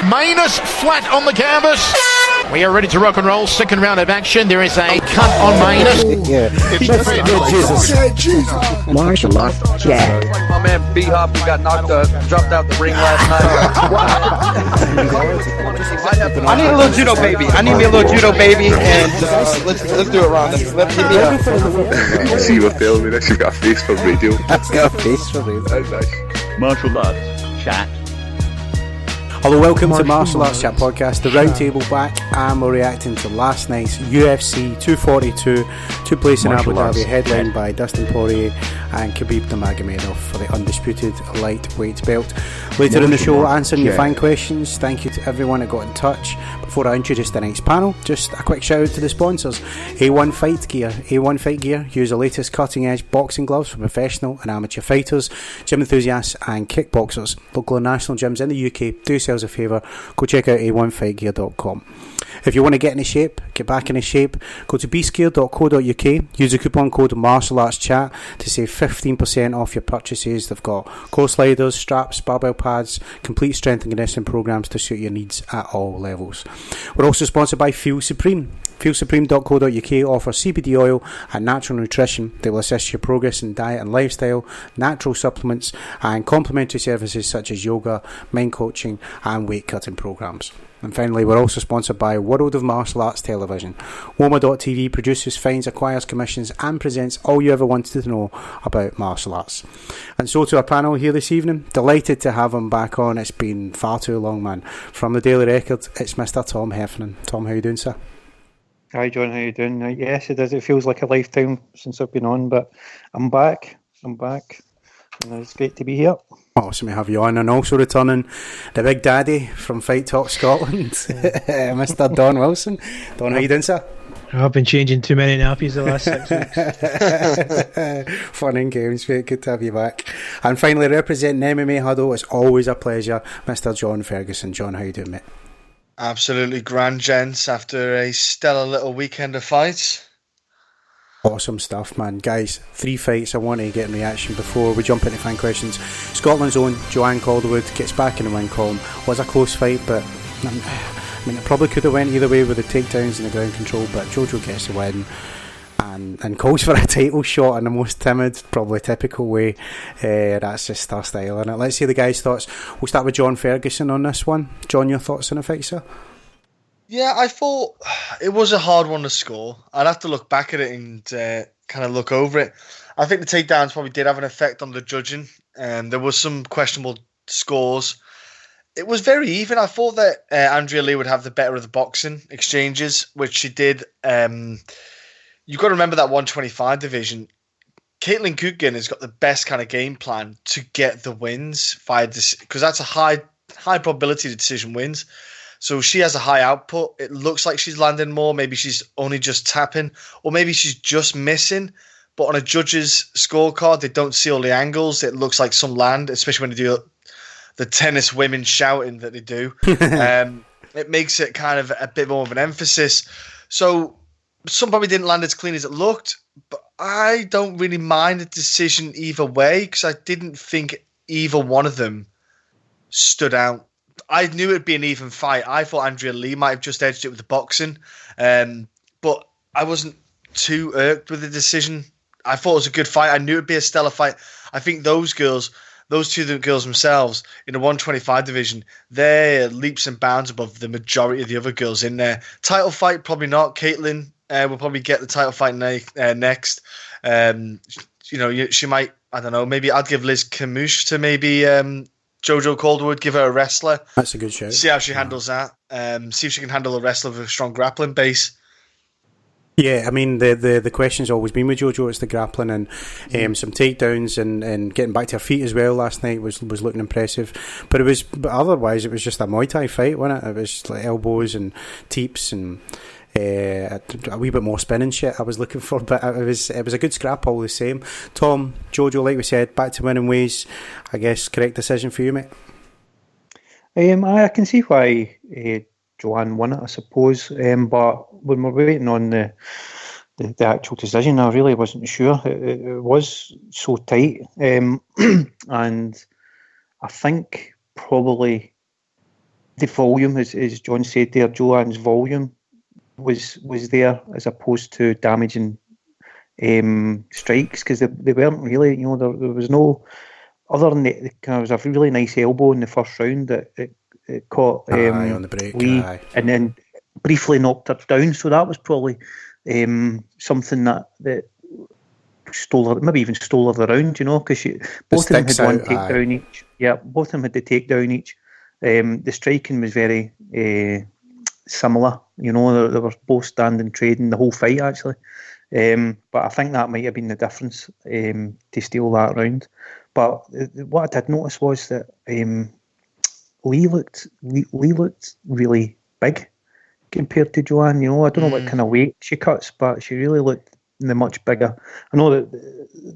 Manus flat on the canvas. We are ready to rock and roll. Second round of action. There is a cut on Manus. Yeah. Jesus. Martial arts chat. My man B-Hop got dropped out the ring last night. I need a little judo baby. I need me a little judo baby, and let's do it, Ron. Let's give me a. See you filming this. You've got a face for radio. I've got a face for radio. That's nice. Martial arts chat. Hello, welcome to Martial Arts Chat Podcast, the Roundtable back, and we're reacting to last night's UFC 242, took place in Abu Dhabi, headlined by Dustin Poirier and Khabib Nurmagomedov for the undisputed lightweight belt. Later in the show, answering your fan questions. Thank you to everyone who got in touch. Before I introduce the next panel, just a quick shout out to the sponsors. A1 Fight Gear. A1 Fight Gear, use the latest cutting edge boxing gloves for professional and amateur fighters, gym enthusiasts and kickboxers. Local and national gyms in the UK, do yourselves a favour, go check out a1fightgear.com. If you want to get into shape, get back into shape, go to beastgear.co.uk, use the coupon code MartialArtsChat to save 15% off your purchases. They've got core sliders, straps, barbell pads, complete strength and conditioning programs to suit your needs at all levels. We're also sponsored by Feel Supreme. FeelSupreme.co.uk offers CBD oil and natural nutrition that will assist your progress in diet and lifestyle, natural supplements and complementary services such as yoga, mind coaching and weight cutting programs. And finally, we're also sponsored by World of Martial Arts Television. WOMA.tv produces, finds, acquires, commissions and presents all you ever wanted to know about martial arts. And so to our panel here this evening, delighted to have him back on. It's been far too long, man. From the Daily Record, it's Mr. Tom Heffernan. Tom, how you doing, sir? Hi John, how you doing? Yes, it does. It feels like a lifetime since I've been on, but I'm back. And it's great to be here. Awesome to have you on, and also returning the big daddy from Fight Talk Scotland, Mr. Don Wilson. Don, how you doing, sir? I've been changing too many nappies the last 6 weeks. Fun and games, mate. Good to have you back. And finally, representing MMA Huddle, it's always a pleasure, Mr. John Ferguson. John, how you doing, mate? Absolutely grand, gents, after a stellar little weekend of fights. Awesome stuff, man. Guys, 3 fights I want to get in reaction before we jump into fan questions. Scotland's own Joanne Calderwood gets back in the win column. Was a close fight, but I mean, it probably could have went either way with the takedowns and the ground control, but Jojo gets the win and calls for a title shot in the most timid, probably typical way. That's just her style, isn't it? Let's see the guys' thoughts. We'll start with John Ferguson on this one. John, your thoughts on the fight, sir? Yeah, I thought it was a hard one to score. I'd have to look back at it and kind of look over it. I think the takedowns probably did have an effect on the judging, and there was some questionable scores. It was very even. I thought that Andrea Lee would have the better of the boxing exchanges, which she did. You've got to remember that 125 division. Caitlin Coogan has got the best kind of game plan to get the wins because that's a high probability the decision wins. So she has a high output. It looks like she's landing more. Maybe she's only just tapping, or maybe she's just missing. But on a judge's scorecard, they don't see all the angles. It looks like some land, especially when they do the tennis women shouting that they do. It makes it kind of a bit more of an emphasis. So some probably didn't land as clean as it looked, but I don't really mind the decision either way because I didn't think either one of them stood out. I knew it'd be an even fight. I thought Andrea Lee might have just edged it with the boxing, but I wasn't too irked with the decision. I thought it was a good fight. I knew it'd be a stellar fight. I think those two girls themselves in the 125 division, they're leaps and bounds above the majority of the other girls in there. Title fight, probably not. Caitlin will probably get the title fight next. She might, I don't know, maybe I'd give Liz Camouche to maybe Jojo Calderwood, give her a wrestler. That's a good show. See how she handles that. See if she can handle a wrestler with a strong grappling base. Yeah, I mean, the question's always been with Jojo, it's the grappling and some takedowns and getting back to her feet as well last night was looking impressive. But otherwise it was just a Muay Thai fight, wasn't it? It was like elbows and teeps and a wee bit more spinning shit I was looking for, but it was a good scrap all the same. Tom, Jojo, like we said, back to winning ways. I guess correct decision for you, mate? I can see why Joanne won it, I suppose. But when we're waiting on the actual decision, I really wasn't sure. It was so tight. And I think probably the volume, as John said there, Joanne's volume was there as opposed to damaging strikes, because they weren't really, there was no, other than there was a really nice elbow in the first round that it caught on the break, Lee, and then briefly knocked her down, so that was probably something that stole her, maybe even stole her the round, because both of them had one takedown each. Yeah, both of them had the takedown each. The striking was very similar, they were both standing trading the whole fight actually. But I think that might have been the difference to steal that round. But what I did notice was that Lee looked really big compared to Joanne. I don't know what kind of weight she cuts, but she really looked much bigger. I know that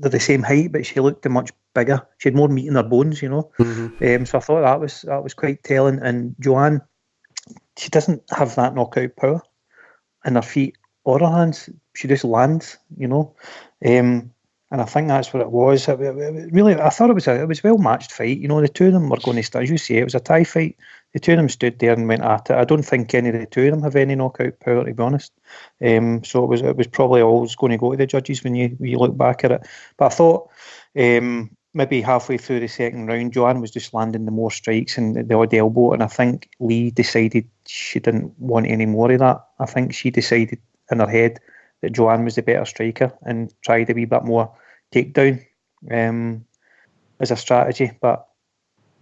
they're the same height, but she looked much bigger. She had more meat in her bones, So I thought that was quite telling. And Joanne, she doesn't have that knockout power in her feet or her hands. She just lands, and I think that's what it was. Really, I thought it was well matched fight. The two of them were going to start. As you say, it was a tie fight. The two of them stood there and went at it. I don't think any of the two of them have any knockout power, to be honest. So it was probably always going to go to the judges when you look back at it. But I thought maybe halfway through the second round, Joanne was just landing the more strikes and the odd elbow, and I think Lee decided she didn't want any more of that. I think she decided in her head that Joanne was the better striker and tried a wee bit more takedown as a strategy. But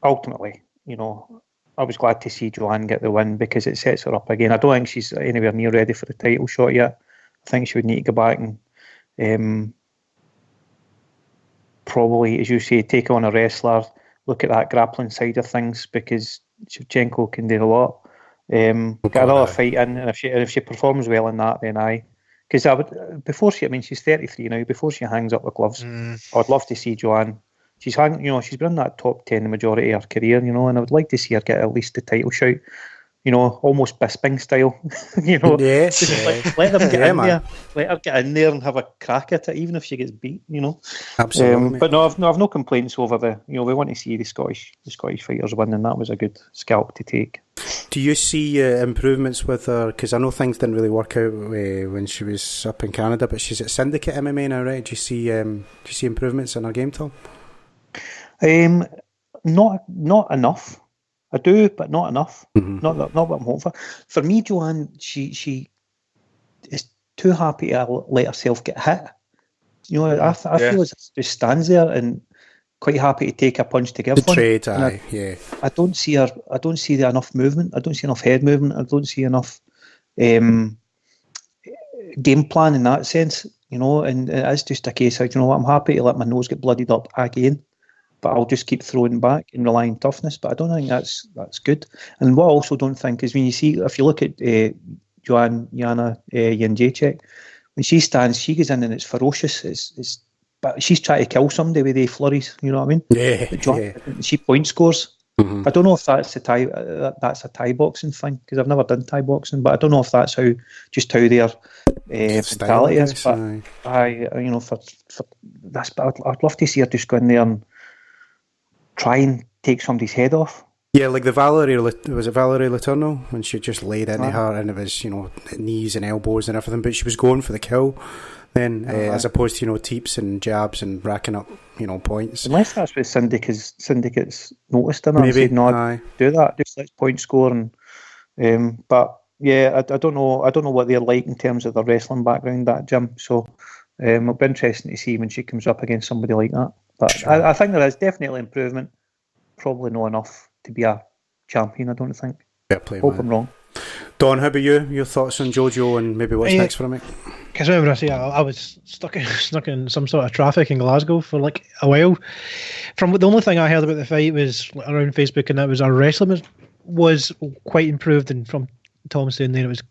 ultimately, I was glad to see Joanne get the win because it sets her up again. I don't think she's anywhere near ready for the title shot yet. I think she would need to go back and probably, as you say, take on a wrestler, look at that grappling side of things, because Shevchenko can do a lot. Get another fight in, and if she performs well in that, then aye. Because she's 33 now. Before she hangs up the gloves, I'd love to see Joanne. She's been in that top 10 the majority of her career, and I would like to see her get at least the title shout. Almost Bisping style. Let them get in there. Let her get in there and have a crack at it, even if she gets beat. Absolutely. But no, I've no complaints over the. We want to see the Scottish fighters win, and that was a good scalp to take. Do you see improvements with her? Because I know things didn't really work out when she was up in Canada, but she's at Syndicate MMA now, right? Do you see improvements in her game, Tom? Not enough. I do, but not enough. Mm-hmm. Not what I'm hoping for. For me, Joanne, she is too happy to let herself get hit. I feel as if she just stands there and quite happy to take a punch to give one. Trade, I don't see her. I don't see enough movement. I don't see enough head movement. I don't see enough game plan in that sense. And it's just a case of, I'm happy to let my nose get bloodied up again, but I'll just keep throwing back and rely on toughness. But I don't think that's good. And what I also don't think is when you look at Joanna Jędrzejczyk, when she stands, she goes in and it's ferocious. But she's trying to kill somebody with the flurries. You know what I mean? Yeah. She point scores. Mm-hmm. I don't know if that's a Thai boxing thing, because I've never done Thai boxing, but I don't know if that's how their mentality is. But for that's. But I'd love to see her just go in there and try and take somebody's head off. Yeah, like Valerie Letourneau, when she just laid into her, and it was knees and elbows and everything, but she was going for the kill. Then, as opposed to teeps and jabs and racking up points. Unless that's what syndicates noticed in her and said, no, do that. Just let's point score. And but yeah, I don't know what they're like in terms of their wrestling background, that gym. So it'll be interesting to see when she comes up against somebody like that. But sure. I think there is definitely improvement. Probably not enough to be a champion, I don't think. Hope I'm wrong. Don, how about you? Your thoughts on Jojo and maybe what's next for him? Because remember, I was stuck in some sort of traffic in Glasgow for like a while. From the only thing I heard about the fight was around Facebook, and that was our wrestling was quite improved. And from Tom saying there, it was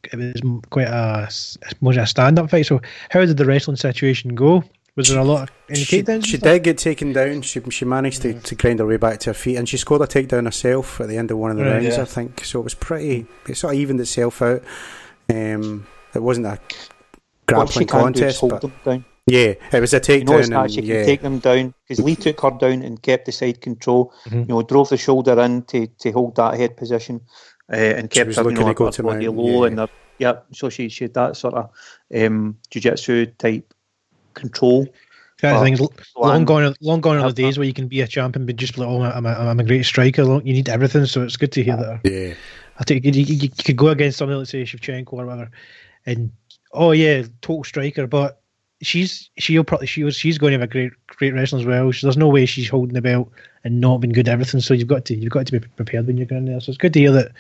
quite a stand-up fight. So how did the wrestling situation go? Was there a lot of any takedowns? She did get taken down. She managed to grind her way back to her feet, and she scored a takedown herself at the end of one of the rounds, I think. So it was it sort of evened itself out. It wasn't a grappling contest, but yeah, it was a takedown. She can take them down, because Lee took her down and kept the side control. Mm-hmm. Drove the shoulder in to hold that head position, and kept was her, looking to go to body mount, low, yeah. and so she had that sort of jiu-jitsu type control. Kind of things. Long gone are the I've- days where you can be a champion, but just be like, oh, I'm a great striker. You need everything, so it's good to hear that. Yeah. I think you could go against somebody, let's say Shevchenko or whatever, and total striker, but she's going to have a great wrestling as well. There's no way she's holding the belt and not been good at everything. So you've got to be prepared when you're going there. So it's good to hear that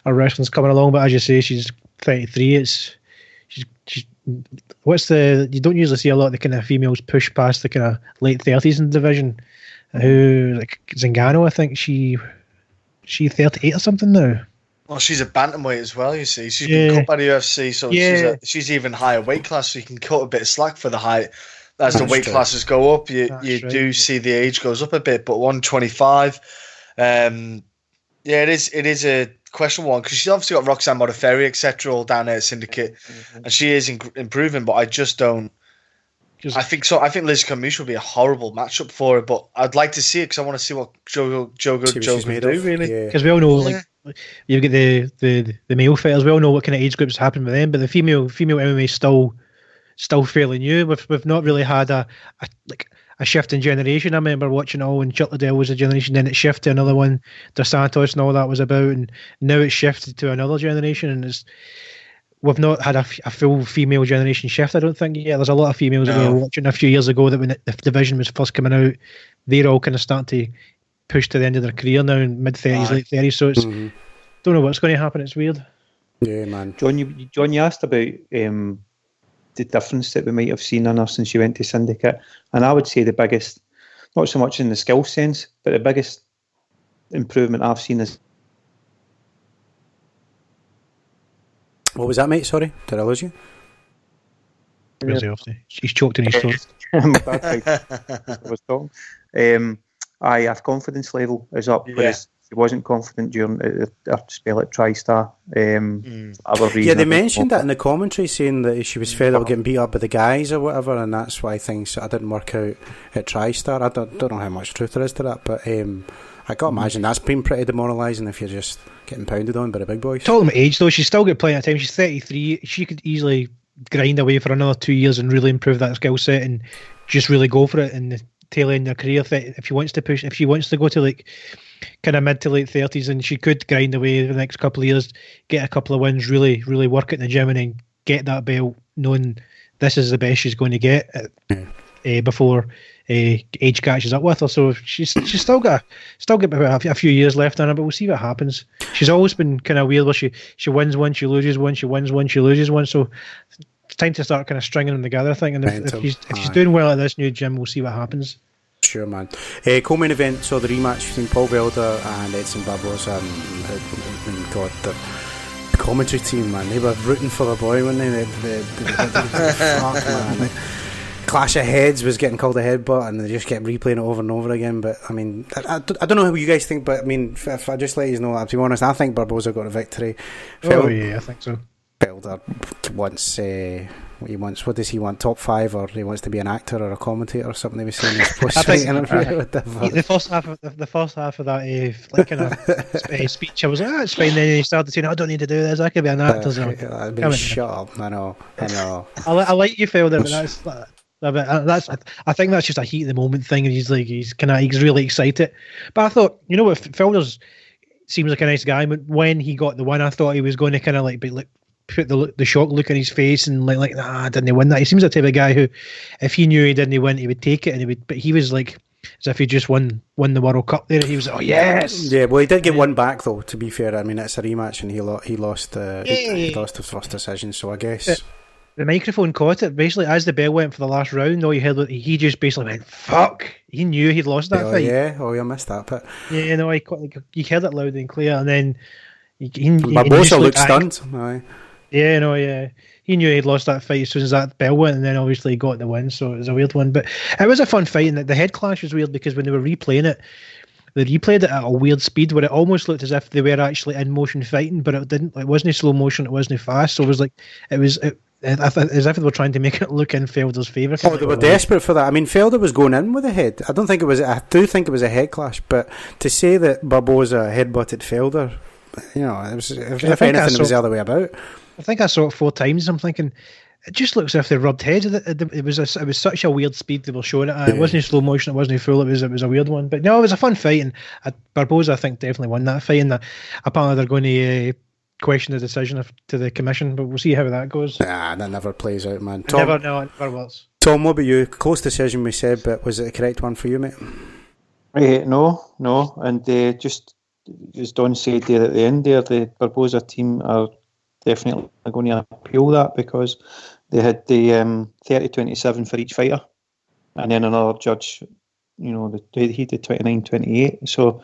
our wrestling's coming along. But as you say, she's 33. She's you don't usually see a lot of the kind of females push past the kind of late 30s in the division. Who, like Zingano, I think she's 38 or something now. Well, she's a bantamweight as well, you see. She's been cut by the UFC, so she's even higher weight class, so you can cut a bit of slack for the height. As the weight classes go up, you do see the age goes up a bit, but 125, it is a questionable one, because she's obviously got Roxanne Modafferi, etc., all down there at Syndicate, and she is improving, but I just don't. I think so. I think Liz Camus would be a horrible matchup for her, but I'd like to see it because I want to see what Joe's going to do, really. Because we all know, like, you get the male fighters. We all know what kind of age groups happen with them, but the female MMA is still fairly new. We've not really had a shift in generation. I remember watching it all when Chuck Liddell was a generation, then it shifted to another one. Dos Santos and all that was about, and now it's shifted to another generation, and we've not had a full female generation shift, I don't think. Yeah, there's a lot of females that we were watching a few years ago that when the division was first coming out, they're all kind of starting to push to the end of their career now in mid-30s, late 30s. So it's don't know what's going to happen. It's weird. Yeah, man. John, you asked about the difference that we might have seen in her since she went to Syndicate, and I would say the biggest, not so much in the skill sense, but the biggest improvement I've seen is. What was that, mate? Sorry, did I lose you? He's choked in his throat. I was talking. Our confidence level is up, whereas she wasn't confident during her spell at TriStar. They mentioned that in the commentary, saying that she was fed up getting beat up by the guys or whatever, and that's why things didn't work out at TriStar. I don't know how much truth there is to that, but I got to imagine that's been pretty demoralising if you're just getting pounded on by the big boys. Talking about age, though, she's still got plenty of time. She's 33. She could easily grind away for another 2 years and really improve that skill set and just really go for it in the tail end of her career. If she wants to push, if she wants to go to like kind of mid to late 30s, and she could grind away the next couple of years, get a couple of wins, really work at the gym, and then get that belt, knowing this is the best she's going to get before age catches up with her. So she's still got a few years left in her, but we'll see what happens. She's always been kind of weird where she wins one, she loses one, she wins one, she loses one. So it's time to start kind of stringing them together, I think. And if she's doing well at this new gym, we'll see what happens. Sure, man. Co-main event, so the rematch between Paul Wilder and Edson Barboza. God, the commentary team, man, they were rooting for the boy, weren't they? Fuck, man. Clash of Heads was getting called a headbutt, and they just kept replaying it over and over again. But I mean, I don't know how you guys think, but I mean, if I just let you know, to be honest, I think Barboza got a victory. I think so. Wilder wants what does he want, top 5, or he wants to be an actor or a commentator or something. He was saying in his post-fight interview. The first half of that kind of speech, I was like, it's fine. Then he started saying, I don't need to do this, I could be an actor. Shut up. I know. I like you, Felder, but I think that's just a heat of the moment thing, and he's really excited. But I thought, you know what, Felder's seems like a nice guy, but when he got the win, I thought he was going to kind of like put the shock look on his face and like I didn't win that. He seems the type of guy who, if he knew he didn't win, he would take it, and but he was like as if he just won the World Cup there. He was like, oh yes. Yeah, well, he did get one back though. To be fair, I mean, it's a rematch, and he lost his first decision. So I guess the microphone caught it basically as the bell went for the last round. All you heard, he just basically went fuck. He knew he'd lost that fight. I missed that bit. Yeah, no, you heard it loud and clear, and then Barboza looked stunned. Aye. Yeah, no, yeah. He knew he'd lost that fight as soon as that bell went, and then obviously he got the win, so it was a weird one. But it was a fun fight, and the head clash was weird because when they were replaying it, they replayed it at a weird speed where it almost looked as if they were actually in motion fighting, but it didn't. It wasn't slow motion, it wasn't fast, so it was like as if they were trying to make it look in Felder's favour. Oh, they were desperate for that. I mean, Felder was going in with a head. I do think it was a head clash, but to say that Barboza headbutted Felder, You know, it was, if think anything, I it was saw- the other way about. I think I saw it 4 times. I'm thinking, it just looks as if they rubbed heads. It was such a weird speed they were showing it at. It wasn't slow motion. It wasn't full. It was a weird one. But no, it was a fun fight, and Barboza, I think, definitely won that fight. And apparently they're going to question the decision to the commission, but we'll see how that goes. Nah, that never plays out, man. It never works. Tom, what about you? Close decision, we said, but was it the correct one for you, mate? No, and just as Don said there at the end there, the Barboza team are definitely going to appeal that because they had the 30-27 for each fighter, and then another judge, you know, he did 29-28. So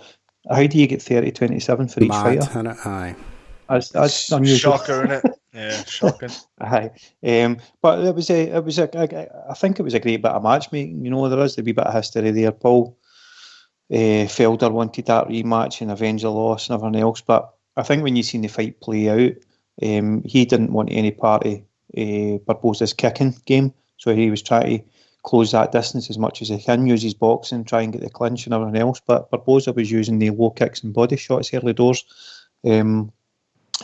how do you get 30-27 for each fighter? Innit? Aye. That's unusual. Shocker, isn't it? Yeah, shocking. Aye. But I think it was a great bit of matchmaking. You know, there is a wee bit of history there. Paul Felder wanted that rematch and avenge the loss and everything else. But I think when you seen the fight play out, he didn't want any part of Barboza's kicking game. So he was trying to close that distance as much as he can, use his boxing, try and get the clinch and everything else. But Barboza was using the low kicks and body shots early doors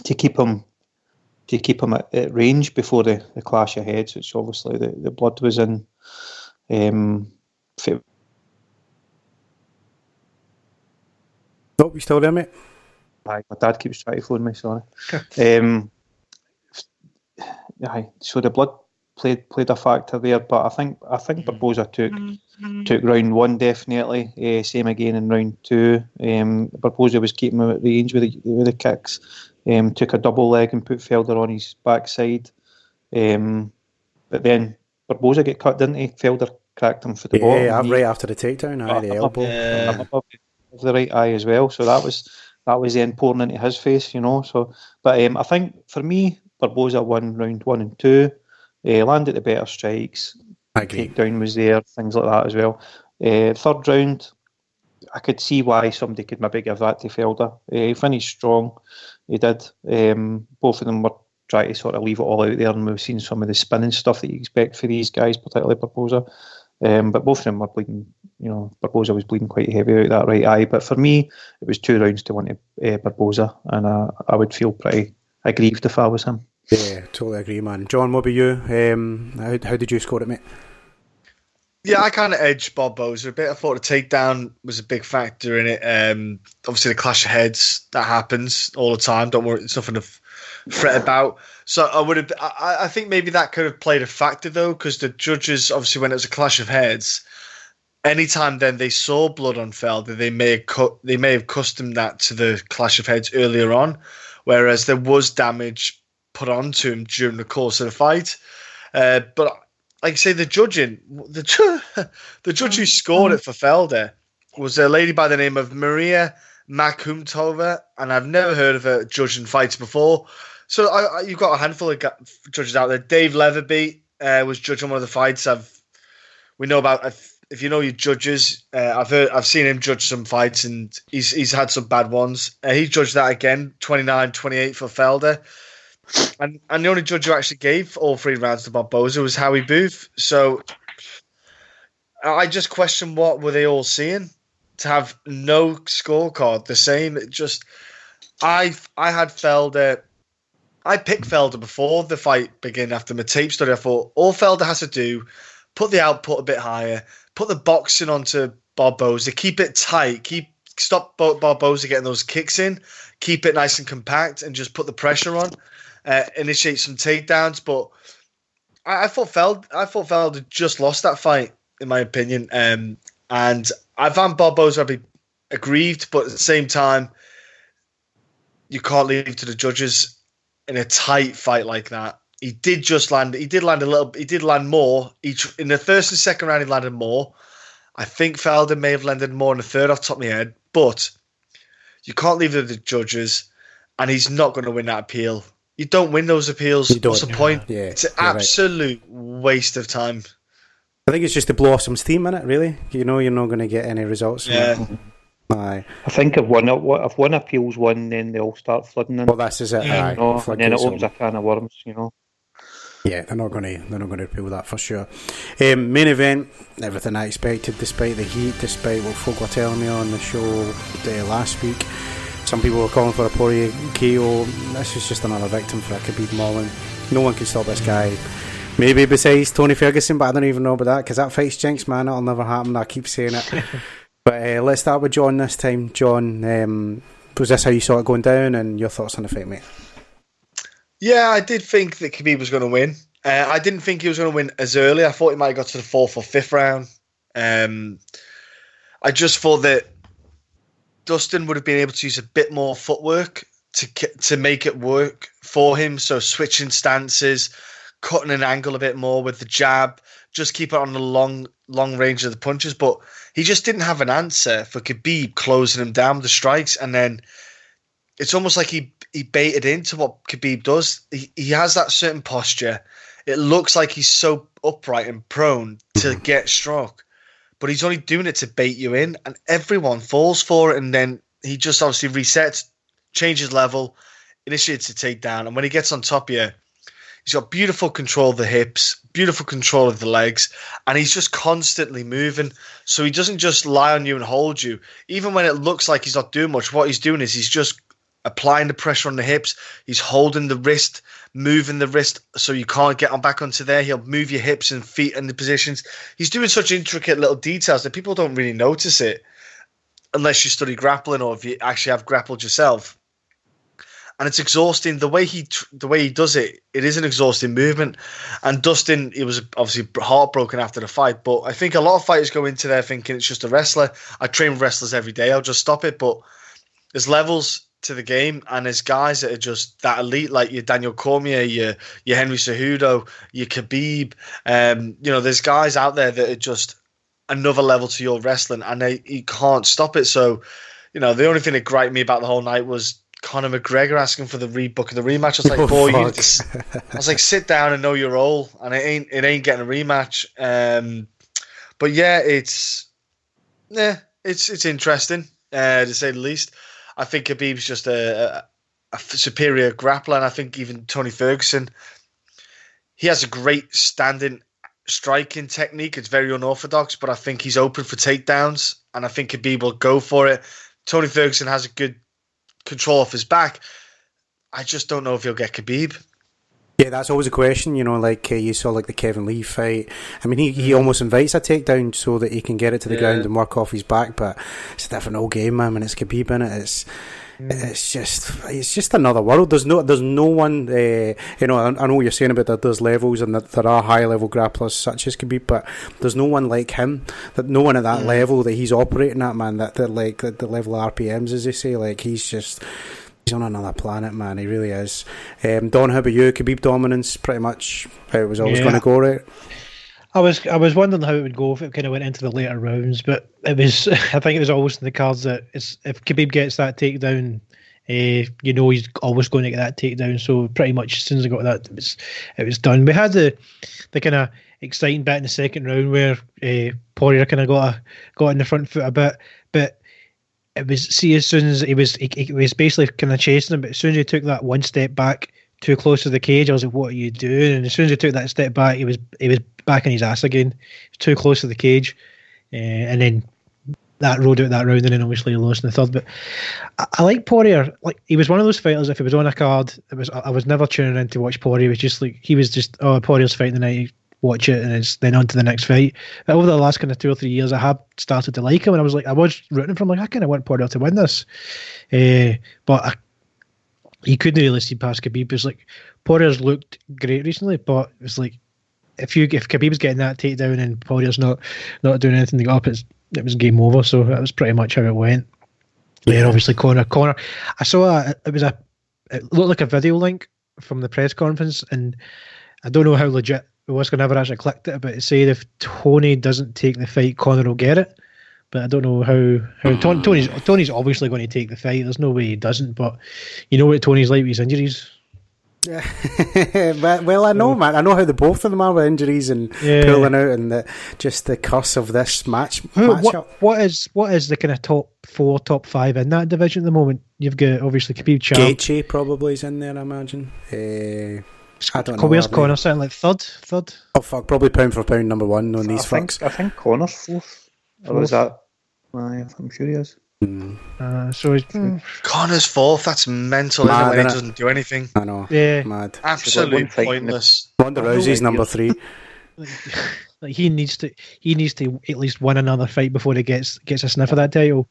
to keep him at range before the clash of heads, which obviously the blood was in. Oh, you still there, mate? Aye, my dad keeps trying to phone me, sorry. Aye, so the blood played a factor there, but I think Barboza took round 1 definitely. Same again in round 2. Barboza was keeping him at range with the kicks. Took a double leg and put Felder on his backside. But then Barboza get cut, didn't he? Felder cracked him for the bottom. Yeah, right after the takedown, the elbow. Above the right eye as well. So that was then pouring into his face, you know. So, but I think for me, Barboza won round 1 and 2. Landed the better strikes. I agree. Takedown was there, things like that as well. Third round, I could see why somebody could maybe give that to Felder. He finished strong. He did. Both of them were trying to sort of leave it all out there, and we've seen some of the spinning stuff that you expect for these guys, particularly Barboza. But both of them were bleeding. You know, Barboza was bleeding quite heavy out that right eye. But for me, it was 2 rounds to 1 to Barboza, and I would feel pretty aggrieved if I was him. Yeah, totally agree, man. John, what about you? How did you score it, mate? Yeah, I kind of edged Barboza a bit. I thought the takedown was a big factor in it. Obviously, the clash of heads, that happens all the time. Don't worry, it's nothing to fret about. So I think maybe that could have played a factor, though, because the judges, obviously, when it was a clash of heads, anytime then they saw blood on Felder, they may have accustomed that to the clash of heads earlier on, whereas there was damage put onto him during the course of the fight. But like I say, the judge who scored it for Felder was a lady by the name of Maria Makhumtova, and I've never heard of her judging fights before. So you've got a handful of judges out there. Dave Leatherby was judging one of the fights. We know about. If you know your judges, I've seen him judge some fights, and he's had some bad ones. He judged that again, 29-28 for Felder. And the only judge who actually gave all 3 rounds to Barboza was Howie Booth. So I just question, what were they all seeing to have no scorecard the same? I had Felder. I picked Felder before the fight began. After my tape study, I thought all Felder has to do, put the output a bit higher, put the boxing onto Barboza, keep it tight, stop Barboza getting those kicks in, keep it nice and compact, and just put the pressure on. Initiate some takedowns, but I thought Felder just lost that fight, in my opinion. And I found Barboza be aggrieved, but at the same time, you can't leave it to the judges in a tight fight like that. He did land more each in the first and second round. He landed more. I think Felder may have landed more in the third off the top of my head, but you can't leave it to the judges, and he's not going to win that appeal. You don't win those appeals. What's the point? Yeah, it's an absolute waste of time. I think it's just to blow off some steam in it, really. You know, you're not going to get any results. Yeah. Aye. I think if one appeal's won, then they all start flooding in. Well, this is it. Aye. And then it opens a can of worms, you know. Yeah, they're not going to appeal that for sure. Main event, everything I expected, despite the heat, despite what folk were telling me on the show last week. Some people were calling for a Poirier KO. This was just another victim for a Khabib mauling. No one can stop this guy. Maybe besides Tony Ferguson, but I don't even know about that because that fight's jinxed, man. That'll never happen. I keep saying it. But let's start with John this time. John, was this how you saw it going down, and your thoughts on the fight, mate? Yeah, I did think that Khabib was going to win. I didn't think he was going to win as early. I thought he might have got to the 4th or 5th round. I just thought that Dustin would have been able to use a bit more footwork to make it work for him. So switching stances, cutting an angle a bit more with the jab, just keep it on the long range of the punches. But he just didn't have an answer for Khabib closing him down with the strikes. And then it's almost like he baited into what Khabib does. He has that certain posture. It looks like he's so upright and prone to get struck, but he's only doing it to bait you in, and everyone falls for it. And then he just obviously resets, changes level, initiates a takedown. And when he gets on top of you, he's got beautiful control of the hips, beautiful control of the legs, and he's just constantly moving. So he doesn't just lie on you and hold you. Even when it looks like he's not doing much, what he's doing is he's just applying the pressure on the hips. He's holding the wrist, moving the wrist so you can't get on back onto there. He'll move your hips and feet in the positions. He's doing such intricate little details that people don't really notice it unless you study grappling or if you actually have grappled yourself. And it's exhausting. The way he does it, it is an exhausting movement. And Dustin, he was obviously heartbroken after the fight. But I think a lot of fighters go into there thinking it's just a wrestler. I train with wrestlers every day. I'll just stop it. But there's levels to the game, and there's guys that are just that elite, like your Daniel Cormier, your Henry Cejudo, your Khabib. There's guys out there that are just another level to your wrestling, and you can't stop it. So, the only thing that griped me about the whole night was Conor McGregor asking for the rebook of the rematch. I was like, I was like, sit down and know your role, and it ain't getting a rematch. But yeah, it's interesting to say the least. I think Khabib's just a superior grappler, and I think even Tony Ferguson, he has a great standing striking technique. It's very unorthodox, but I think he's open for takedowns, and I think Khabib will go for it. Tony Ferguson has a good control off his back. I just don't know if he'll get Khabib. Yeah, that's always a question, you saw the Kevin Lee fight. I mean, he almost invites a takedown so that he can get it to the ground and work off his back, but it's a different old game, man. When it's Khabib in it, it's just another world. There's no one, I know what you're saying about that there's levels and that there are high level grapplers such as Khabib, but there's no one like him, that no one at that level that he's operating at, man, that the level of RPMs, as they say, he's on another planet, man. He really is. Don, how about you? Khabib dominance, pretty much how it was always going to go, right? I was wondering how it would go if it kind of went into the later rounds, but I think it was always in the cards that if Khabib gets that takedown, he's always going to get that takedown. So pretty much as soon as I got that, it was done. We had the kind of exciting bit in the second round where Poirier kind of got in the front foot a bit, but it was, as soon as he was basically kind of chasing him, but as soon as he took that one step back too close to the cage, I was like, what are you doing? And as soon as he took that step back, he was back in his ass again. He was too close to the cage. And then that rode out that round, and then obviously he lost in the third. But I like Poirier. He was one of those fighters, if he was on a card, I was never tuning in to watch Poirier. He was just, Poirier's fighting tonight, watch it, and it's then on to the next fight. But over the last kind of 2 or 3 years, I have started to like him, and I was rooting for him. I kind of want Poirier to win this, but he couldn't really see past Khabib. It's Poirier's looked great recently, but it's if Khabib's getting that takedown and Poirier's not doing anything to go up, it was game over. So that was pretty much how it went. Yeah, obviously Conor. I saw it looked like a video link from the press conference, and I don't know how legit it was. I never actually clicked it, but it said if Tony doesn't take the fight, Conor will get it. But I don't know how Tony's obviously going to take the fight. There's no way he doesn't. But you know what Tony's like with his injuries. Yeah. Well, I know, man. I know how the both of them are with injuries and pulling out, and just the curse of this matchup. What is the kind of top 4, top 5 in that division at the moment? You've got obviously Khabib, champ. Gaethje probably is in there, I imagine. I don't know. Where's Conor sitting? Third? Oh fuck! Probably pound for pound number 1 on these fucks. I think Conor's fourth. Or was that? I'm sure he is. So Connor's fourth. That's mental, isn't it, when he doesn't do anything? I know. Yeah. Mad. Absolutely pointless. Ronda Rousey's number 3. Like he needs to at least win another fight before he gets a sniff of that title.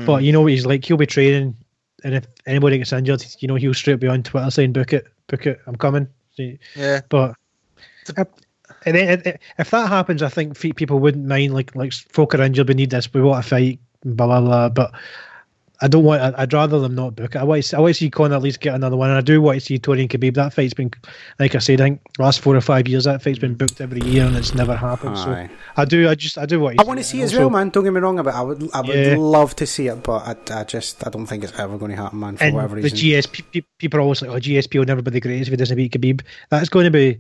But you know what he's like. He'll be training, and if anybody gets injured, he'll straight be on Twitter saying, "Book it, I'm coming." Yeah. But and then if that happens, I think people wouldn't mind. Like folk are injured, we need this, we want a fight, blah blah blah. But I don't want. I'd rather them not book it. I want to see Conor at least get another one, and I do want to see Tori and Khabib. That fight's been, like I said, I think last 4 or 5 years that fight's been booked every year, and it's never happened. Aye. So I do want to. I want to see it as well, man. Don't get me wrong, but I would love to see it, but I don't think it's ever going to happen, man. For whatever reason. The GSP people are always like, GSP will never be the greatest if he doesn't beat Khabib. That's going to be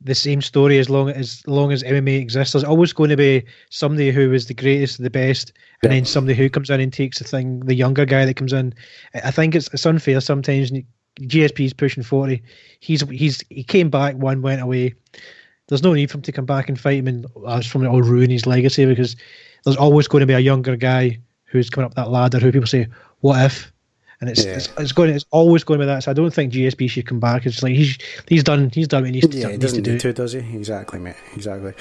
the same story as long as MMA exists. There's always going to be somebody who is the greatest, the best, and then somebody who comes in and takes the thing, the younger guy that comes in. I think it's unfair sometimes. GSP's pushing 40. He came back, went away. There's no need for him to come back and fight him and it'll ruin his legacy, because there's always going to be a younger guy who's coming up that ladder who people say, what if? And it's always going to be that. So I don't think GSP should come back. It's like he's done what he needs to do. He doesn't need to, does he? Exactly, mate. Exactly.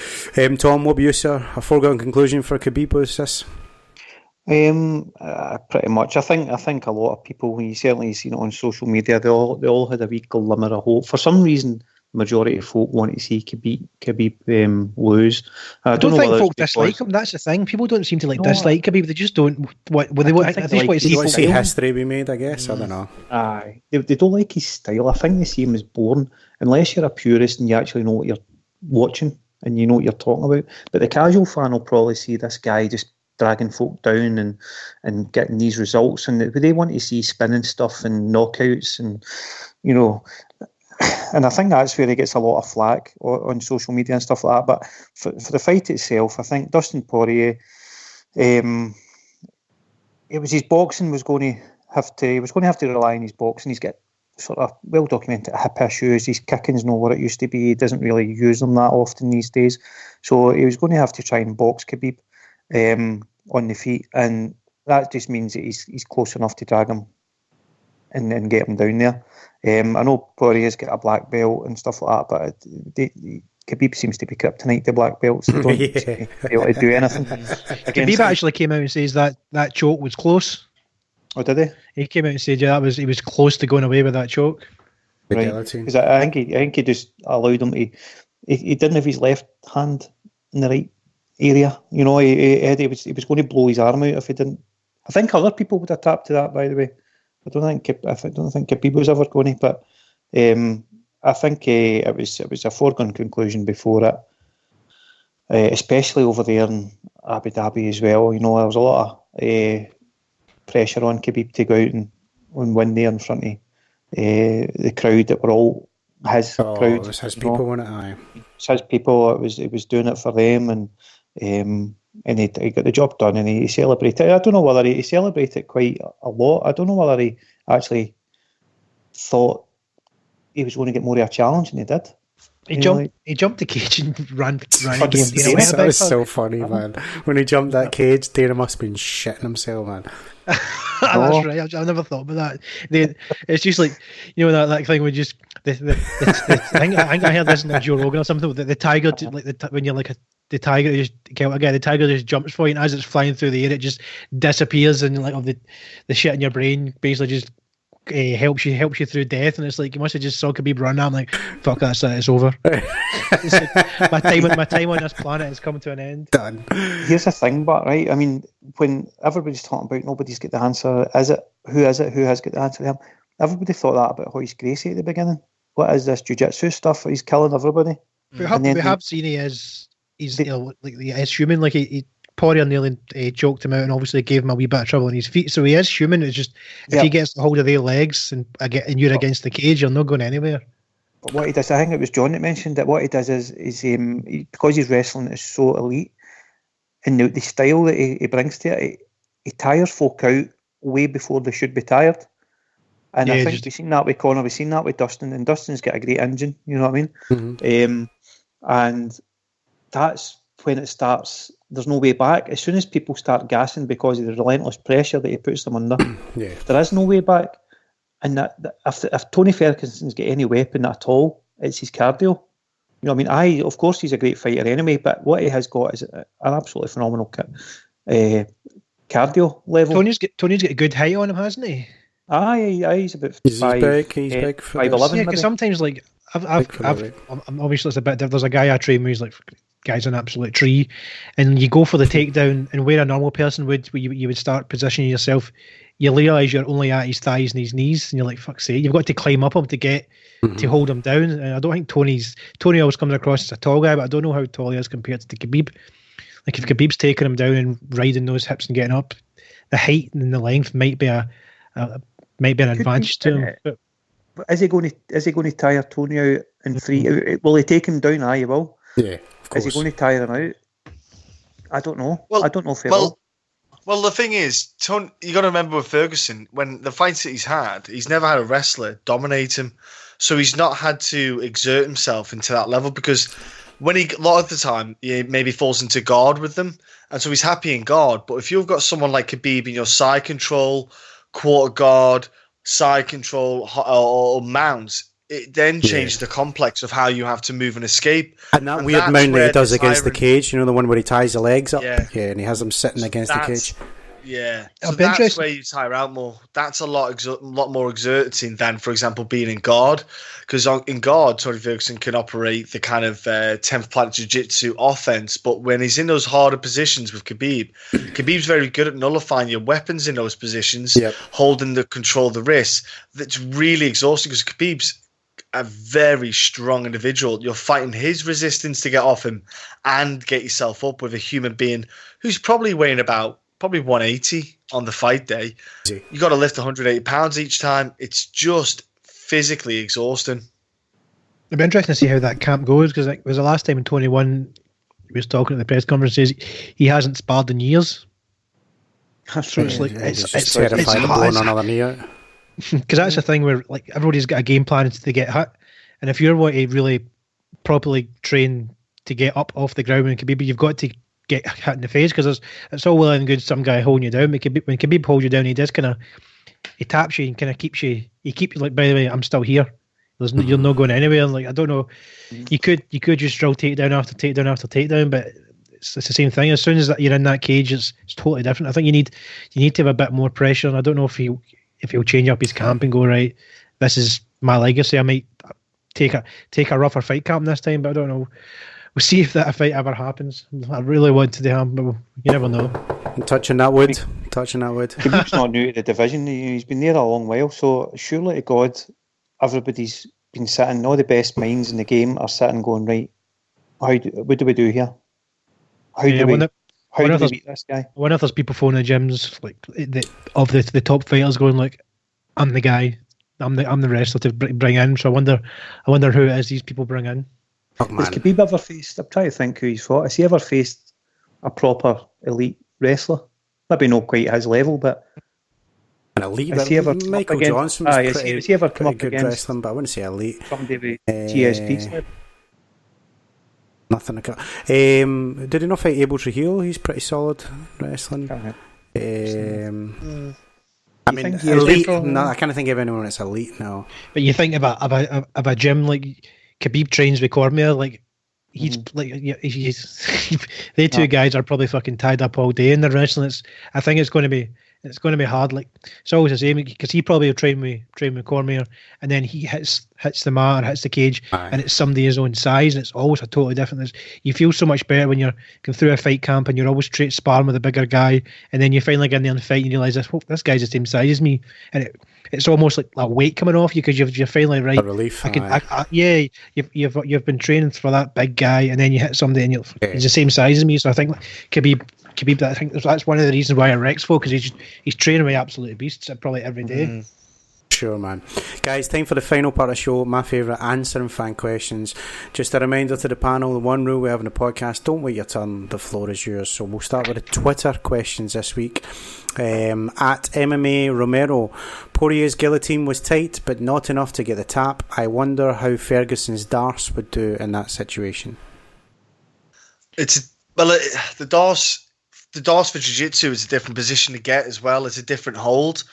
Tom, what about you, sir? A foregone conclusion for Khabib was this? Pretty much. I think a lot of people, you certainly seen it on social media, they all had a wee glimmer of hope. For some reason, the majority of folk want to see Khabib lose. I don't think folk dislike him. That's the thing. People don't seem to dislike Khabib. They just don't. They want to see history be made, I guess. I don't know. Aye, they don't like his style. I think they see him as boring. Unless you're a purist and you actually know what you're watching and you know what you're talking about. But the casual fan will probably see this guy just dragging folk down and getting these results, and they want to see spinning stuff and knockouts and and I think that's where he gets a lot of flack on social media and stuff like that. But for the fight itself, I think Dustin Poirier, it was his boxing was going to have to rely on his boxing. He's got sort of well documented hip issues. His kicking's not what it used to be. He doesn't really use them that often these days. So he was going to have to try and box Khabib on the feet, and that just means that he's close enough to drag him and get him down there. I know Poirier's got a black belt and stuff like that, but Khabib seems to be kryptonite to black belts. They don't seem to be able to do anything. Khabib actually came out and says that choke was close. Oh, did he? He came out and said, he was close to going away with that choke. Right. Because I think he just allowed him to. He didn't have his left hand in the right area. He was going to blow his arm out if he didn't. I think other people would have tapped to that, by the way. I don't think Khabib was ever going to, but I think it was a foregone conclusion before it, especially over there in Abu Dhabi as well. There was a lot of pressure on Khabib to go out and win there in front of the crowd that were all his crowd. It was his people, wasn't it? Aye. It's his people. It was doing it for them, and he got the job done, and he celebrated. I don't know whether he celebrated quite a lot. I don't know whether he actually thought he was going to get more of a challenge than he did. He jumped the cage and ran. That was so funny, man. When he jumped that cage, Dana must have been shitting himself, man. That's right. I've never thought about that. It's just like that thing where just I think I heard this in Joe Rogan or something. The tiger, when you're like the tiger just the tiger just jumps for you, and as it's flying through the air, it just disappears, and the shit in your brain basically just helps you through death. And it's like you must have just saw Khabib run. I'm like, fuck, that's it, it's over. my time on this planet is coming to an end. Done. Here's the thing, but right, I mean, when everybody's talking about nobody's got the answer, who has got the answer to him? Everybody thought that about Royce Gracie at the beginning. What is this jiu-jitsu stuff? He's killing everybody. We have seen he's human. Like Poirier nearly choked him out and obviously gave him a wee bit of trouble on his feet. So he is human. It's just if he gets a hold of their legs and you're against the cage, you're not going anywhere. But what he does, I think it was John that mentioned that what he does is because his wrestling is so elite, and the style that he brings to it, he tires folk out way before they should be tired. And I think we've seen that with Conor, we've seen that with Dustin, and Dustin's got a great engine, you know what I mean? Mm-hmm. And that's when it starts, there's no way back. As soon as people start gassing because of the relentless pressure that he puts them under, there is no way back. And that if Tony Ferguson's got any weapon at all, it's his cardio. You know, I mean, of course he's a great fighter anyway, but what he has got is an absolutely phenomenal cardio level. Tony's got a good height on him, hasn't he? Aye, he's about he's big. He's big. 5'11". Yeah, because sometimes like I'm obviously it's a bit. There's a guy I train with, he's like, guy's an absolute tree, and you go for the takedown, and where a normal person would, you would start positioning yourself, you realise you're only at his thighs and his knees, and you're like, fuck's sake, you've got to climb up him to get to hold him down. And I don't think Tony always comes across as a tall guy, but I don't know how tall he is compared to Khabib. Like if Khabib's taking him down and riding those hips and getting up, the height and the length might be an advantage to him. But is he going to tire Tony out in 3? Will he take him down? Aye, he will. Yeah, of course. Is he going to tire him out? I don't know. I don't know if he will. Well, the thing is, Tony, you got to remember with Ferguson, when the fights that he's never had a wrestler dominate him, so he's not had to exert himself into that level, because a lot of the time he maybe falls into guard with them, and so he's happy in guard. But if you've got someone like Khabib in your side control, quarter guard, side control, or mounts, it then changes the complex of how you have to move and escape. And that weird mount that he does against the cage, the one where he ties the legs up, and he has them sitting against the cage. Yeah, so that's where you tire out more. That's a lot more exerting than, for example, being in guard. Because in guard, Tony Ferguson can operate the kind of 10th planet jiu-jitsu offense. But when he's in those harder positions with Khabib's very good at nullifying your weapons in those positions, holding the control of the wrist. That's really exhausting, because Khabib's a very strong individual. You're fighting his resistance to get off him and get yourself up with a human being who's probably weighing probably 180 on the fight day. You got to lift 180 pounds each time. It's just physically exhausting. It'd be interesting to see how that camp goes, because it was the last time in 21 he was talking at the press conferences. He hasn't sparred in years. So it's like it's terrified of blowing another knee out. Because that's the thing where like everybody's got a game plan to get hit, and if you're wanting to really properly train to get up off the ground, when Khabib, you've got to get hit in the face, because it's all well and good some guy holding you down. When Khabib holds you down, he does he taps you and kind of keeps you like, by the way, I'm still here. You're not going anywhere. Like, I don't know, you could just drill takedown after takedown after takedown, but it's the same thing. As soon as you're in that cage, it's totally different. I think you need to have a bit more pressure, and I don't know if he'll change up his camp and go, right, this is my legacy. I might take a rougher fight camp this time, but I don't know. We'll see if that fight ever happens. I really want to happen, but you never know. Touching that wood. Khabib's not new to the division. He's been there a long while, so surely to God, everybody's been sitting, all the best minds in the game are sitting going, right, what do we do here? How do we beat this guy? I wonder if there's people phoning the gyms, like the top fighters, going like, I'm the guy, I'm the wrestler to bring in. So I wonder who it is these people bring in. Has Khabib ever faced, I'm trying to think who he's fought, has he ever faced a proper elite wrestler? Maybe not quite his level, but an elite. Has he ever Michael Johnson was has he ever come up good against wrestling, but I wouldn't say elite. Somebody with GSP. Nothing. Did he not fight Abel Trujillo? He's pretty solid wrestling. I mean, elite. No, I can't think of anyone that's elite now. But you think about a gym like Khabib trains with Cormier, like he's they two guys are probably fucking tied up all day in their wrestling. I think it's going to be hard. Like it's always the same, because he probably will train with Cormier, and then he hits the mat or hits the cage, and it's somebody his own size, and it's always a totally different. You feel so much better when you're going through a fight camp and you're always sparring with a bigger guy, and then you finally get in there and fight and you realise this guy's the same size as me, and it's almost like a weight coming off you, because you're finally right. A relief. You've been training for that big guy, and then you hit somebody and he's the same size as me. So I think Khabib, I think that's one of the reasons why I Rex for, because he's training with absolute beasts probably every day. Sure, man. Guys, time for the final part of the show, my favourite, answering fan questions. Just a reminder to the panel, the one rule we have in the podcast, don't wait your turn, the floor is yours. So we'll start with the Twitter questions this week. At MMA Romero, Poirier's guillotine was tight but not enough to get the tap. I wonder how Ferguson's Darce would do in that situation. Well, the DOS for jiu-jitsu is a different position to get as well. It's a different hold.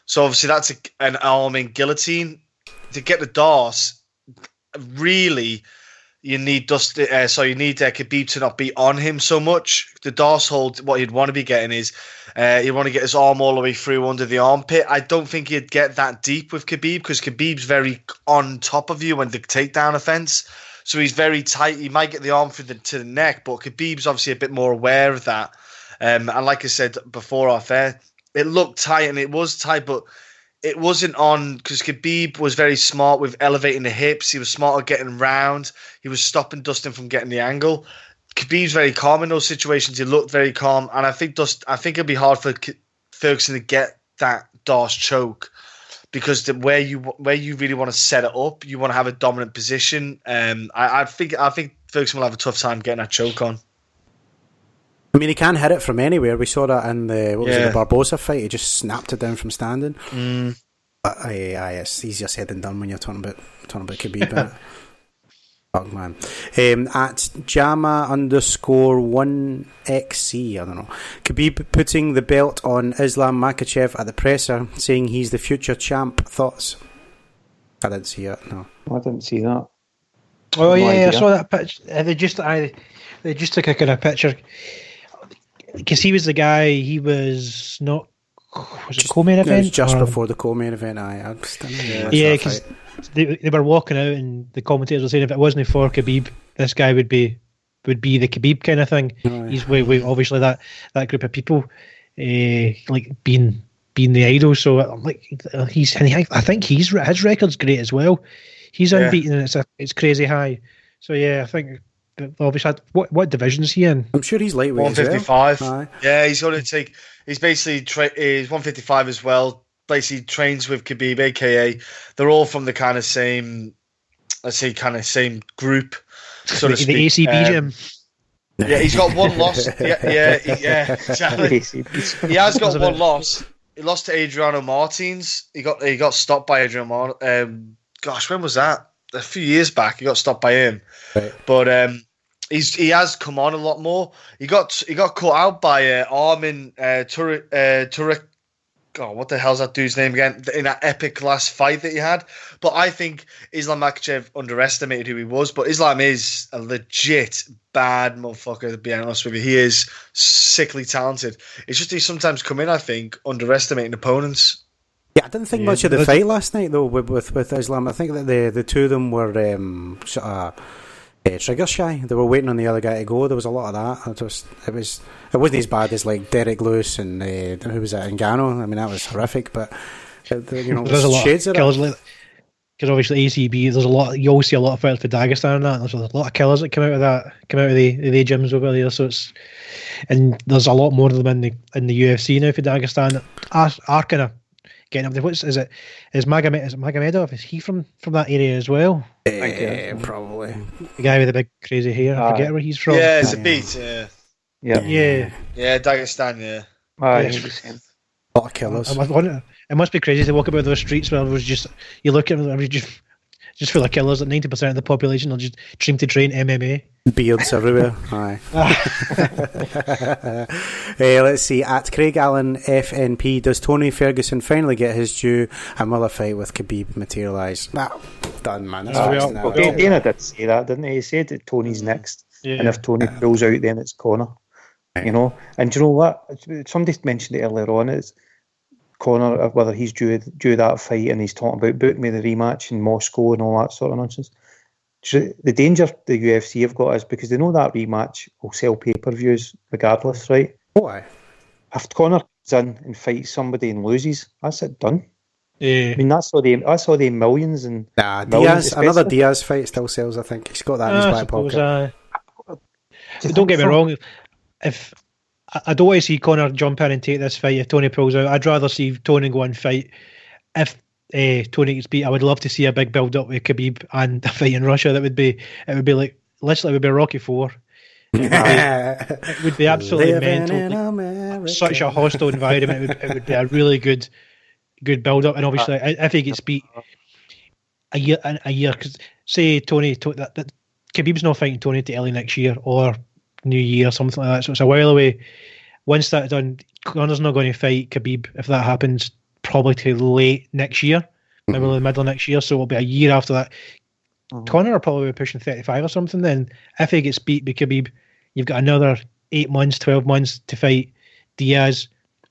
So obviously that's an arm in guillotine. To get the DOS, really, you need Khabib to not be on him so much. The DOS hold, what you'd want to be getting is you want to get his arm all the way through under the armpit. I don't think you'd get that deep with Khabib because Khabib's very on top of you when the takedown offense. So he's very tight. He might get the arm through to the neck, but Khabib's obviously a bit more aware of that. And like I said before off air, it looked tight and it was tight, but it wasn't on because Khabib was very smart with elevating the hips. He was smart at getting round. He was stopping Dustin from getting the angle. Khabib's very calm in those situations. He looked very calm, and I think it'll be hard for Ferguson to get that DOS choke because where you really want to set it up, you want to have a dominant position. I think Ferguson will have a tough time getting that choke on. I mean, he can hit it from anywhere. We saw that in the Barbosa fight. He just snapped it down from standing. But it's easier said than done when you're talking about Khabib. Fuck, man. At Jama_1XC, I don't know. Khabib putting the belt on Islam Makhachev at the presser, saying he's the future champ. Thoughts? I didn't see it. No, I didn't see that. Oh yeah, I saw that picture. They just took a kind of picture. Because he was the guy, he was not. Was it co-main event? It was just before the co-main event. Yeah, because they were walking out, and the commentators were saying if it wasn't for Khabib, this guy would be the Khabib kind of thing. Oh, yeah. He's obviously that group of people, like being the idol. So like I think his record's great as well. He's unbeaten, and it's crazy high. So yeah, I think. Obviously, what division is he in? I'm sure he's lightweight. 155. Well. Yeah, he's going to take. He's basically he's 155 as well. Basically trains with Khabib, aka they're all from the kind of same, let's say, kind of same group, so to speak. The ACB gym. Yeah, he's got one loss. Yeah, exactly. He has got one loss. He lost to Adriano Martins. He got stopped by Adriano Martins. Gosh, when was that? A few years back, he got stopped by him. Right. But he has come on a lot more. He got caught out by Armin Turek. God, what the hell's that dude's name again? In that epic last fight that he had. But I think Islam Makhachev underestimated who he was. But Islam is a legit bad motherfucker, to be honest with you. He is sickly talented. It's just he sometimes come in, I think, underestimating opponents. Yeah, I didn't think much of the fight last night though with Islam. I think that the two of them were trigger shy. They were waiting on the other guy to go. There was a lot of that. It wasn't as bad as like Derek Lewis and who was that, Ngannou. I mean, that was horrific. But there's a lot shades of kills. Because obviously ACB, there's a lot. You always see a lot of fighters for Dagestan and that. There's a lot of killers that come out of the gyms over there. So and there's a lot more of them in the UFC now for Dagestan that are kind of getting up there. Is it Magomedov? Is he from that area as well? Probably. The guy with the big crazy hair. I forget where he's from. Yeah, it's a beat. Yeah, Dagestan. Yeah. A lot of killers. It must be crazy to walk about those streets where it was just you look at them, just full of killers. That 90% of the population will just dream to train MMA. Beards everywhere. Aye. Let's see. At Craig Allen FNP, does Tony Ferguson finally get his due, and will a fight with Khabib materialise? Done, man. Dana did say that, didn't he? He said that Tony's next, and if Tony pulls out, then it's Conor. You know, and do you know what? Somebody mentioned it earlier on. It's Conor, whether he's due that fight, and he's talking about book me the rematch in Moscow and all that sort of nonsense. The danger the UFC have got is because they know that rematch will sell pay-per-views regardless, right? Why? If Conor comes in and fights somebody and loses, that's it, done. Yeah. I mean, that's all the millions and millions, another Diaz fight still sells. I think he's got that in his back pocket. Don't get me wrong. If I don't want to see Conor jump in and take this fight if Tony pulls out, I'd rather see Tony go and fight. If Tony gets beat, I would love to see a big build up with Khabib and a fight in Russia. It would be like literally it would be Rocky 4. It would be absolutely mental. Such a hostile environment. It would be a really good build up. And obviously, if he gets beat a year, because say Tony that Khabib's not fighting Tony to early next year, or New Year or something like that. So it's a while away. Once that's done, Conor's not going to fight Khabib if that happens. Probably till late next year, maybe the middle of next year. So it'll be a year after that. Conor will probably be pushing 35 or something. Then if he gets beat by Khabib, you've got another 8 months, 12 months to fight Diaz.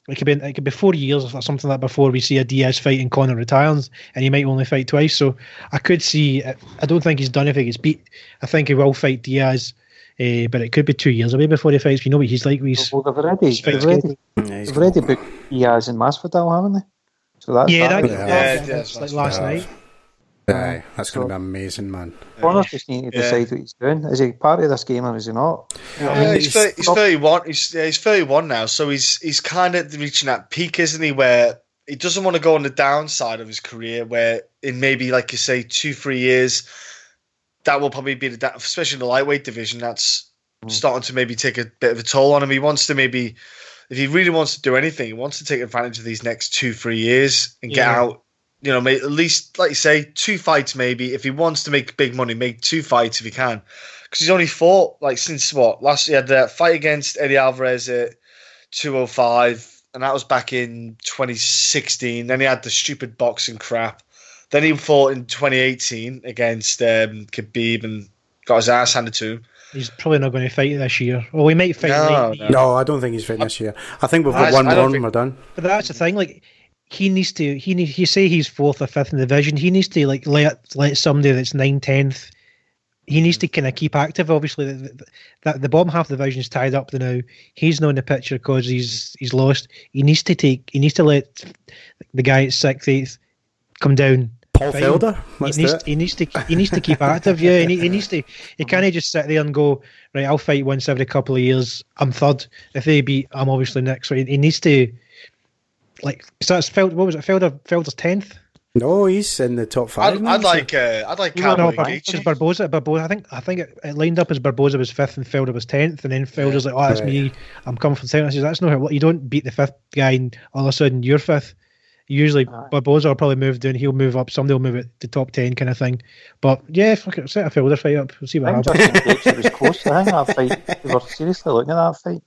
It could be 4 years or something like that before we see a Diaz fight and Conor retires, and he might only fight twice. So I could see. I don't think he's done if he gets beat. I think he will fight Diaz, but it could be 2 years away before he fights. You know what he's like. They've already booked Diaz and Masvidal, haven't they? So that's like last night. Aye, that's going to be amazing, man. Conor just needs to decide what he's doing. Is he part of this game or is he not? He's 31. He's 31 now, so he's kind of reaching that peak, isn't he? Where he doesn't want to go on the downside of his career. Where in maybe, like you say, 2-3 years, that will probably be especially in the lightweight division. That's starting to maybe take a bit of a toll on him. He wants to maybe, if he really wants to do anything, he wants to take advantage of these next 2-3 years and get out. You know, at least, like you say, 2 fights maybe. If he wants to make big money, make 2 fights if he can. Because he's only fought, like, since what? Last year, he had that fight against Eddie Alvarez at 205, and that was back in 2016. Then he had the stupid boxing crap. Then he fought in 2018 against Khabib and got his ass handed to him. He's probably not going to fight this year. Well, he might fight late. No, I don't think he's fighting this year. I think we've got one more and we're done. But that's the thing, like... He needs to. You say he's 4th or 5th in the division. He needs to like let somebody that's 9th, 10th. He needs to kind of keep active. Obviously, the bottom half of the division is tied up now. He's not in the picture because he's lost. He needs to let the guy at 6th, 8th come down. Paul Felder. He needs to keep active. Yeah, he needs to. He can't just sit there and go, right, I'll fight once every couple of years. I'm 3rd. If they beat, I'm obviously next. So he needs to. Like, so that's what was it? Felder's 10th. No, he's in the top 5. I'd like Cowboy Gaethje. Barboza. I think it lined up as Barboza was 5th and Felder was 10th, and then Felder's like, that's me. I'm coming from 10th. I says, that's not how you don't beat the 5th guy and all of a sudden you're 5th. Usually Barboza will probably move down. He'll move up. Somebody will move it to top 10 kind of thing. But yeah, fuck it, set a Felder fight up. We'll see what happens. It was close. I think that fight. We were seriously looking at that fight.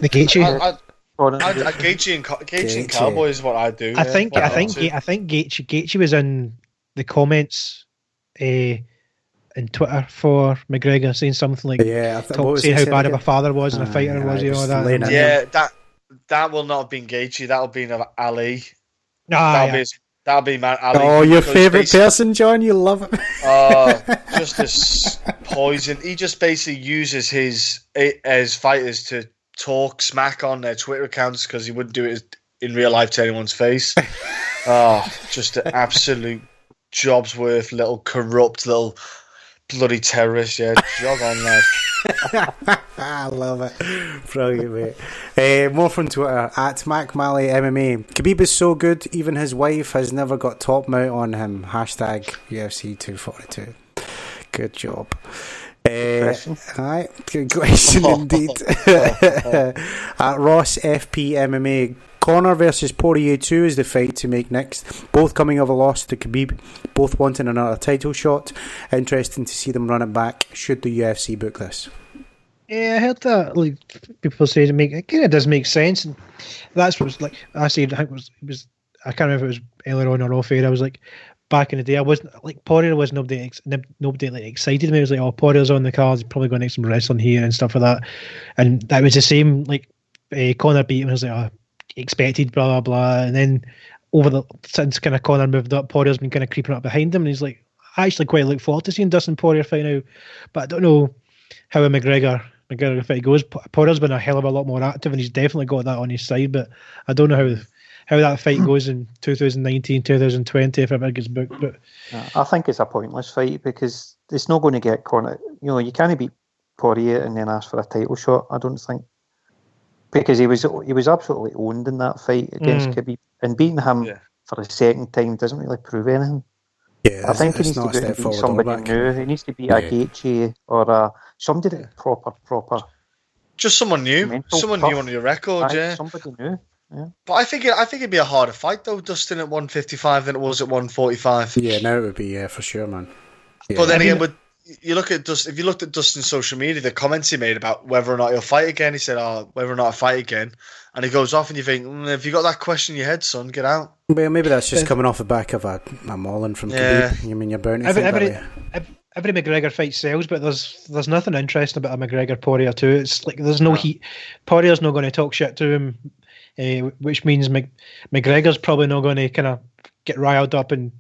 The Gaethje. Gaethje and Cowboy is what I do. I think Gaethje was in the comments in Twitter for McGregor saying something like saying how bad of a father was and a fighter was, you know that. Yeah, that will not have been Gaethje. That'll be Ali. That'll be Matt Ali. Oh, your favourite person, John? You love him. Just this poison. He just basically uses his fighters to talk smack on their Twitter accounts because he wouldn't do it in real life to anyone's face. Just an absolute job's worth, little corrupt, little bloody terrorist. Yeah, jog on, lad. I love it. Brilliant, mate. More from Twitter at MacMalley MMA. Khabib is so good, even his wife has never got top mount on him. Hashtag UFC 242. Good job. Good question indeed. At Ross FP MMA, Conor versus Poirier 2 is the fight to make next. Both coming of a loss to Khabib, both wanting another title shot. Interesting to see them run it back. Should the UFC book this? Yeah, I heard that. Like people say it kind of does make sense, and that's what was like. I said, I think it was. I can't remember if it was earlier on or off air. I was like, back in the day, I wasn't like Poirier was nobody like excited me. It was like, oh, Poirier's on the cards, he's probably going to make some wrestling here and stuff like that. And that was the same. Like Conor beat him, I was like, oh, expected, blah blah blah. And then since kind of Conor moved up, Poirier's been kind of creeping up behind him, and he's like, I actually quite look forward to seeing Dustin Poirier fight now, but I don't know how a McGregor fight goes. Poirier's been a hell of a lot more active, and he's definitely got that on his side, but I don't know how that fight goes in 2019, 2020 if it ever gets booked. But I think it's a pointless fight because it's not going to get Conor. You know, you can't beat Poirier and then ask for a title shot, I don't think, because he was absolutely owned in that fight against Khabib, and beating him for the second time doesn't really prove anything. Yeah, I think he needs to beat somebody new. He needs to beat a Gaethje or somebody proper. Just someone new, someone new on your record, somebody new. Yeah. But I think it'd be a harder fight though, Dustin, at 155 than it was at 145. Yeah, now it would be for sure, man. Yeah. But then again, you look at if you looked at Dustin's social media, the comments he made about whether or not he'll fight again, he said, whether or not I fight again. And he goes off and you think, if you got that question in your head, son, get out. Well, maybe that's just coming off the back of a mauling from Khabib. I mean, you're bound to think that way. Every McGregor fight sells, but there's nothing interesting about a McGregor Poirier too. It's like there's no heat. Poirier's not going to talk shit to him, which means McGregor's probably not going to kind of get riled up, and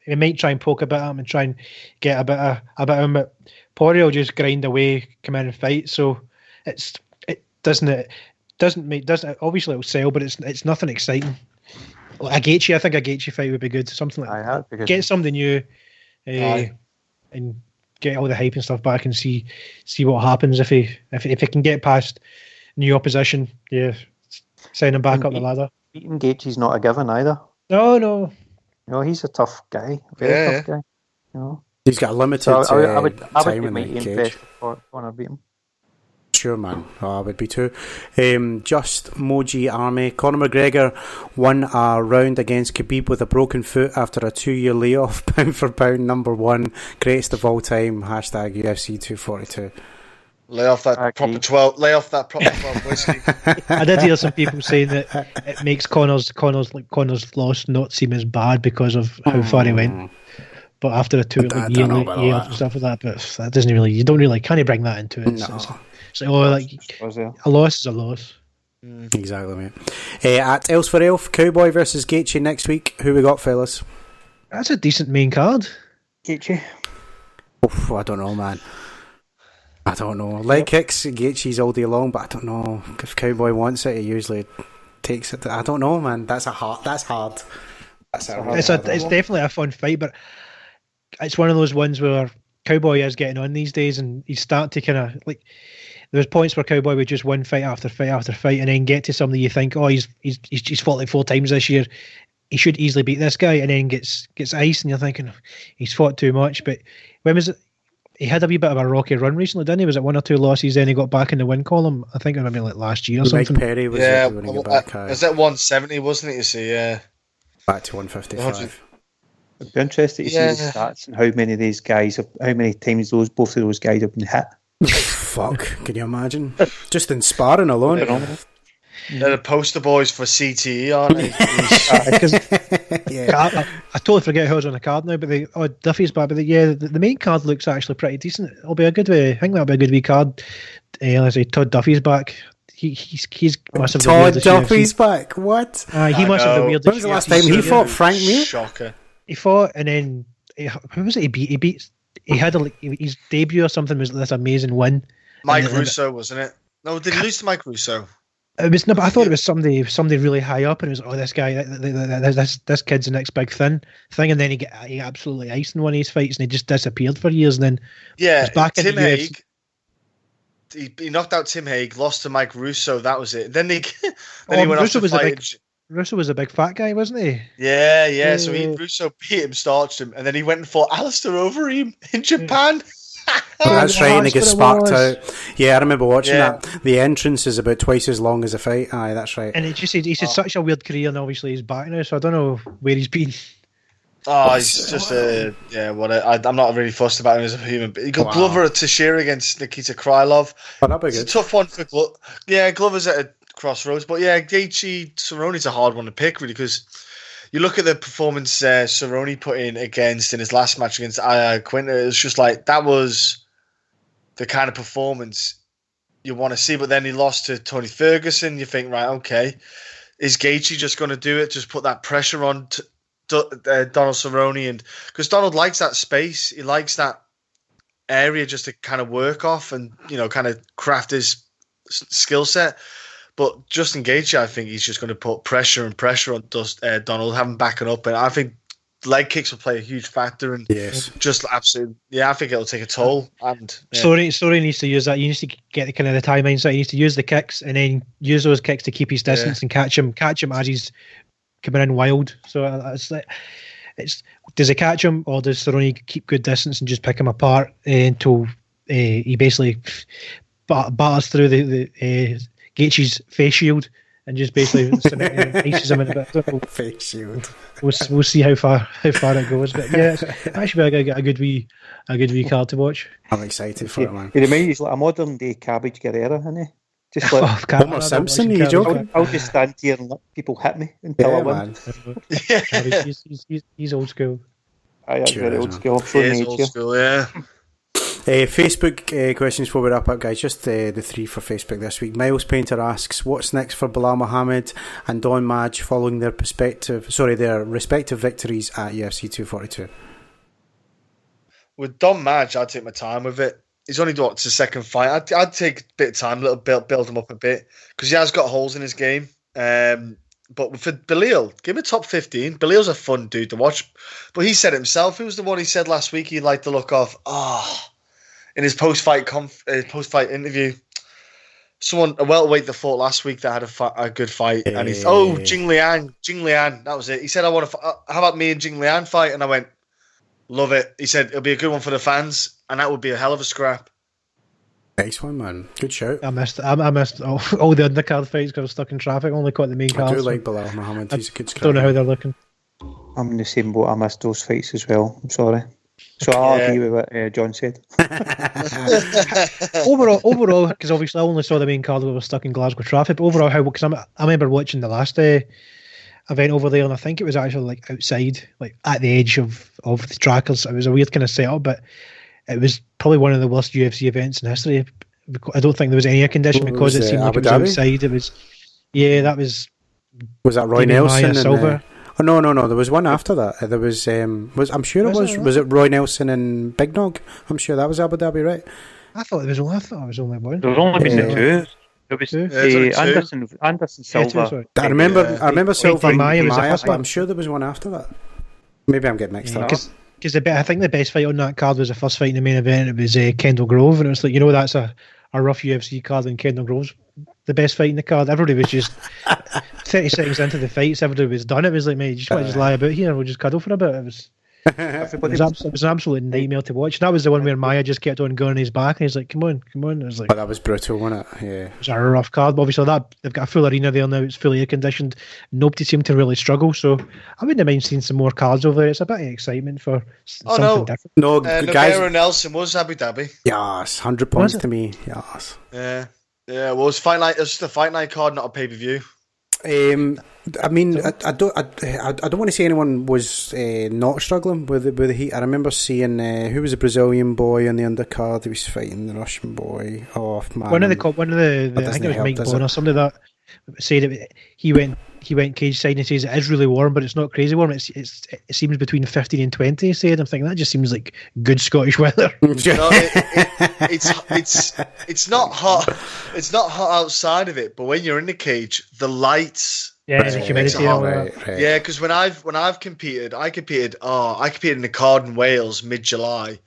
he might try and poke a bit at him and try and get a bit of him. But Poirier will just grind away, come in and fight. So it doesn't obviously it'll sell, but it's nothing exciting. Like I think a Gaethje fight would be good. Something like that. Get something new. And get all the hype and stuff back and see what happens if he can get past new opposition. Yeah, sign him back up the ladder. Beating Gaethje's not a given either. No, he's a tough guy. Very tough guy. He's got a limited I would time be in mighty the cage. impressed for when I beat him. Sure, man. I would be too. Just Moji Army. Conor McGregor won a round against Khabib with a broken foot after a 2-year layoff. Pound for pound, number one. Greatest of all time. Hashtag UFC 242. Lay off that proper 12. Lay off that proper 12 whiskey. I did hear some people saying that it makes Conor's loss not seem as bad because of how far he went. But after a 2 year layoff and stuff like that, but that doesn't really. You don't really. Can you bring that into it? No. So, a loss is a loss. Exactly, mate. At Else for Elf, Cowboy versus Gaethje next week. Who we got, fellas? That's a decent main card. Gaethje. I don't know, man. I don't know. Leg kicks, Gaethje's all day long, but I don't know. If Cowboy wants it, he usually takes it. I don't know, man. That's hard. It's definitely a fun fight, but it's one of those ones where Cowboy is getting on these days, and he's starting to kind of like. There's points where Cowboy would just win fight after fight after fight, and then get to somebody you think, he's fought like 4 times this year. He should easily beat this guy, and then gets iced, and you're thinking he's fought too much. But when was it? He had a wee bit of a rocky run recently, didn't he? Was it 1 or 2 losses? Then he got back in the win column. I think it maybe like last year or something. Mike Perry was when he got back. Was that 170? Wasn't it? You see, yeah. Back to 155. I'd be interested to see the stats and how many of these guys, how many times both of those guys have been hit. Fuck, can you imagine? Just in sparring alone. They're the poster boys for CTE, aren't they? I totally forget who's on the card now, but Duffy's back. But the main card looks actually pretty decent. It'll be a good way. I think that'll be a good wee card. Let's say Todd Duffy's back. He's must have Todd Duffy's back. What? He must have the weirdest. When was the last time he fought Frank Mir? Shocker. He fought, and then who was it? He beat. He had his debut or something was this amazing win. Mike Russo, wasn't it? No, did he lose to Mike Russo? It was no, but I thought it was somebody really high up, and it was this guy, this kid's the next big thing, and then he absolutely iced in one of his fights, and he just disappeared for years, and then was back Tim Hague. He knocked out Tim Hague, lost to Mike Russo. That was it. Then he went Russo off to fight. Russo was a big fat guy, wasn't he? Yeah. So Russo beat him, starched him, and then he went and fought Alistair Overeem in Japan. That's right, and he gets sparked out. Yeah, I remember watching that. The entrance is about twice as long as the fight. Aye, that's right. And he's had such a weird career, and obviously he's back now, so I don't know where he's been. He's just I'm not really fussed about him as a human. But he got Glover at Teixeira against Nikita Krylov. It's a tough one for Glover. Yeah, Glover's at a crossroads, but Gaethje Cerrone's a hard one to pick, really, because you look at the performance Cerrone put in his last match against Quinter. It was just like that was the kind of performance you want to see. But then he lost to Tony Ferguson. You think, right, okay, is Gaethje just going to do it? Just put that pressure on Donald Cerrone, and because Donald likes that space, he likes that area just to kind of work off and kind of craft his skill set. But Justin Gaethje, I think he's just going to put pressure on Donald, have him backing up, and I think leg kicks will play a huge factor. And just absolutely, I think it'll take a toll. And Story needs to use that. He needs to get the kind of the Thai mindset. He needs to use the kicks and then use those kicks to keep his distance and catch him as he's coming in wild. So does he catch him, or does Cerrone keep good distance and just pick him apart until he basically batters through the Gaethje's face shield and just basically ices him in a bit. Face shield. We'll see how far it goes. But yeah, it's actually a good wee card to watch. I'm excited for it, man. He reminds me like a modern day Cabbage Guerrera, isn't he? Just like Homer Simpson, are you joking? I'll just stand here and let people hit me until I win. Man. He's old school. I Sure very is, old man. school. He is old school, yeah. Facebook questions before we wrap up, guys. Just the 3 for Facebook this week. Miles Painter asks, what's next for Bilal Muhammad and Don Madge following their respective victories at UFC 242? With Don Madge, I'd take my time with it. He's only got his second fight. I'd take a bit of time, a little build him up a bit, because he has got holes in his game. But for Bilal, give him a top 15. Bilal's a fun dude to watch. But he said it himself. Who was the one he said last week he liked the look of? In his post-fight interview. Someone, a welterweight that fought last week that had a good fight. And he's, Jing Liang, that was it. He said, how about me and Jing Liang fight? And I went, love it. He said, it'll be a good one for the fans. And that would be a hell of a scrap. Nice one, man. Good shout. I missed all the undercard fights because I was stuck in traffic. Only caught the main card. I do like Bilal Muhammad. He's a good scrap. Don't know how they're looking. I'm in the same boat. I missed those fights as well. I'm sorry. So I'll agree with what John said. overall, because obviously I only saw the main card when I was stuck in Glasgow traffic. But overall, because I remember watching the last event over there, and I think it was actually like outside, like at the edge of the trackers. It was a weird kind of setup, but it was probably one of the worst UFC events in history. I don't think there was any air conditioning because it seemed like it was outside. It was, that was. Was that Roy Nelson? Silver? Oh no! There was one after that. There was. I'm sure it was. Was it Roy Nelson and Big Nog? I'm sure that was Abu Dhabi, right? I thought it was only one. There's only been the two. There was Anderson Silva. I remember Silva. Maya was the first but one. I'm sure there was one after that. Maybe I'm getting mixed up. Because I think the best fight on that card was the first fight in the main event. It was Kendall Grove, and it was like, that's a rough UFC card, and Kendall Grove's the best fight in the card. Everybody was just 30 seconds into the fights, everybody was done. It was like, mate, you just want to just lie about here and we'll just cuddle for a bit. It was an absolute nightmare to watch. And that was the one where Maya just kept on going on his back, and he's like, come on. It was like, but that was brutal, wasn't it? Yeah. It was a rough card, but obviously they've got a full arena there now. It's fully air conditioned. Nobody seemed to really struggle, so I wouldn't mind seeing some more cards over there. It's a bit of excitement for something different. No, guys. Navarro Nelson was Abu Dhabi. Yes, 100 points to me. Yes. Yeah. Well, it was fight night. It was just a fight night card, not a pay per view. I mean, I don't want to say anyone was not struggling with the heat. I remember seeing who was the Brazilian boy on the undercard who was fighting the Russian boy. Oh man! One of the I think it was Mike Bourne or somebody that said it, he went cage side and says it is really warm, but it's not crazy warm. It seems between 15 and 20. He said, I'm thinking that just seems like good Scottish weather. No, it's not hot. It's not hot outside of it, but when you're in the cage, the lights. Yeah, the humidity. Right. Yeah, because when I've competed, I competed in the card in Wales mid-July,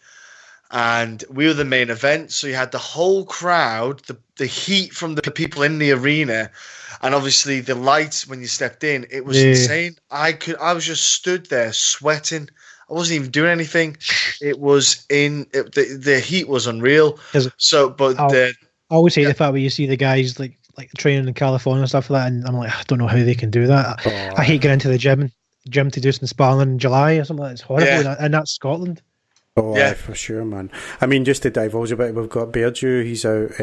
and we were the main event. So you had the whole crowd, the heat from the people in the arena. And obviously the lights when you stepped in, it was insane. I was just stood there sweating. I wasn't even doing anything. It was the heat was unreal. So, but I always hate the fact where you see the guys like training in California and stuff like that, and I'm like, I don't know how they can do that. I hate getting into the gym to do some sparring in July or something like that. It's horrible, and that's Scotland. Oh, yeah, for sure, man. I mean, just to divulge a bit, we've got Beardew. He's out.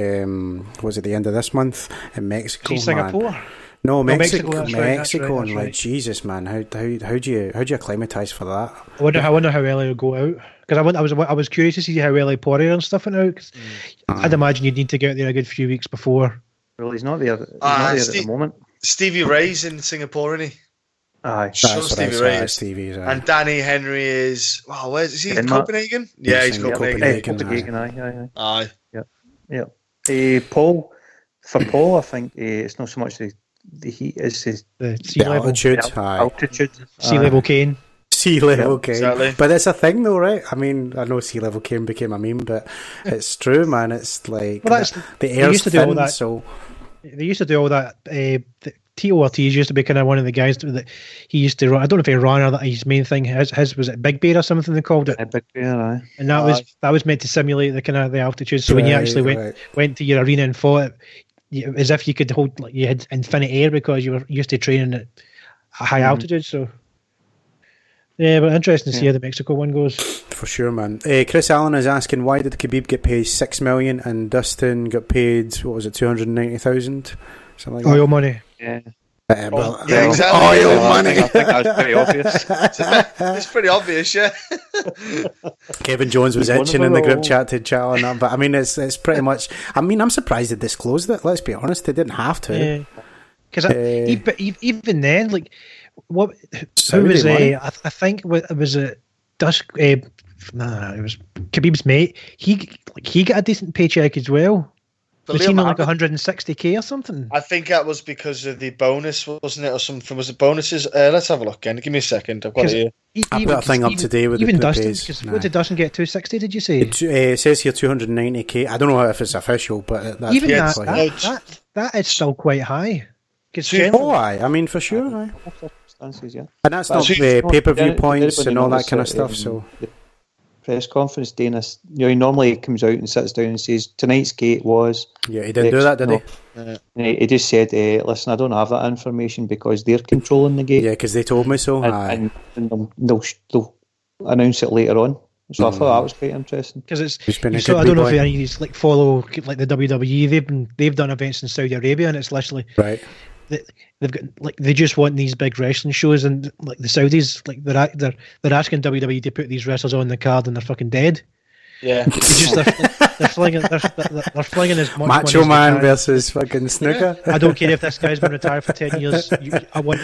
Was it the end of this month in Mexico? Singapore? No, Mexico. That's right. And like, Jesus, man, how do you acclimatise for that? I wonder how well he'll go out, because I was curious to see how well Poirier and stuff went out. Cause I'd imagine you'd need to get out there a good few weeks before. Well, he's not there. He's not there at the moment. Stevie Ray's in Singapore, isn't he? Aye, Stevie Ray is. And Danny Henry is. Wow, where's is he? In Copenhagen? Yeah, he's Copenhagen. Aye. Yeah. Paul, I think it's not so much the heat; it's the sea level, altitude, sea level cane. Sea level cane. Exactly. But it's a thing, though, right? I mean, I know sea level cane became a meme, but it's true, man. It's like the air's thin, so they used to do all that. Tito Ortiz used to be kind of one of the guys that he used to run. I don't know if he ran or that his main thing. His was it Big Bear or something they called it. Big Bear, aye. And that was meant to simulate the kind of the altitude. So when you actually went to your arena and fought it, as if you could hold, like you had infinite air because you were used to training at a high altitude. So yeah, but interesting to see how the Mexico one goes. For sure, man. Chris Allen is asking, why did Khabib get paid $6 million and Dustin got paid, what was it, 290,000, something like that? Oil money. Yeah. Yeah, exactly. Oil money. I think that was pretty obvious. It's pretty obvious, yeah. Kevin Jones was itching in the group chat to chat on that, but I mean, it's pretty much. I mean, I'm surprised they disclosed it. Let's be honest, they didn't have to. Yeah, because even then, like, what? Saudi Who was money. I think it was a Dusk. It was Khabib's mate. He got a decent paycheck as well. But Was he Liam not like Muhammad- 160k or something? I think that was because of the bonus, wasn't it, or something? Was it bonuses? Let's have a look again. Give me a second. I've got it here. I put a thing up today with even the Dustin. pays. Because Nah. what did Dustin get? 260? Did you say? It says here 290k. I don't know if it's official, but that's Even what that, it's like. that is still quite high. Because Oh, aye. I mean, for sure. Aye. Circumstances, yeah. And that's But not actually, pay-per-view did points anybody and all that notice kind of that, stuff. So the press conference, Dana, he normally comes out and sits down and says, tonight's gate was... yeah, he didn't do that, did he? He just said, listen, I don't have that information because they're controlling the gate. Yeah, because they told me so. Aye. And they'll announce it later on. So I thought that was quite interesting. Because it's been a so good I don't know boy. if any of these like follow like the WWE. They've done events in Saudi Arabia, and it's literally Right. they've got like they just want these big wrestling shows, and like the Saudis, like they're asking WWE to put these wrestlers on the card, and they're fucking dead. Yeah. They're flinging they're flinging as much Macho money as Man they can. versus fucking Snooker. I don't care if this guy's been retired for 10 years. I want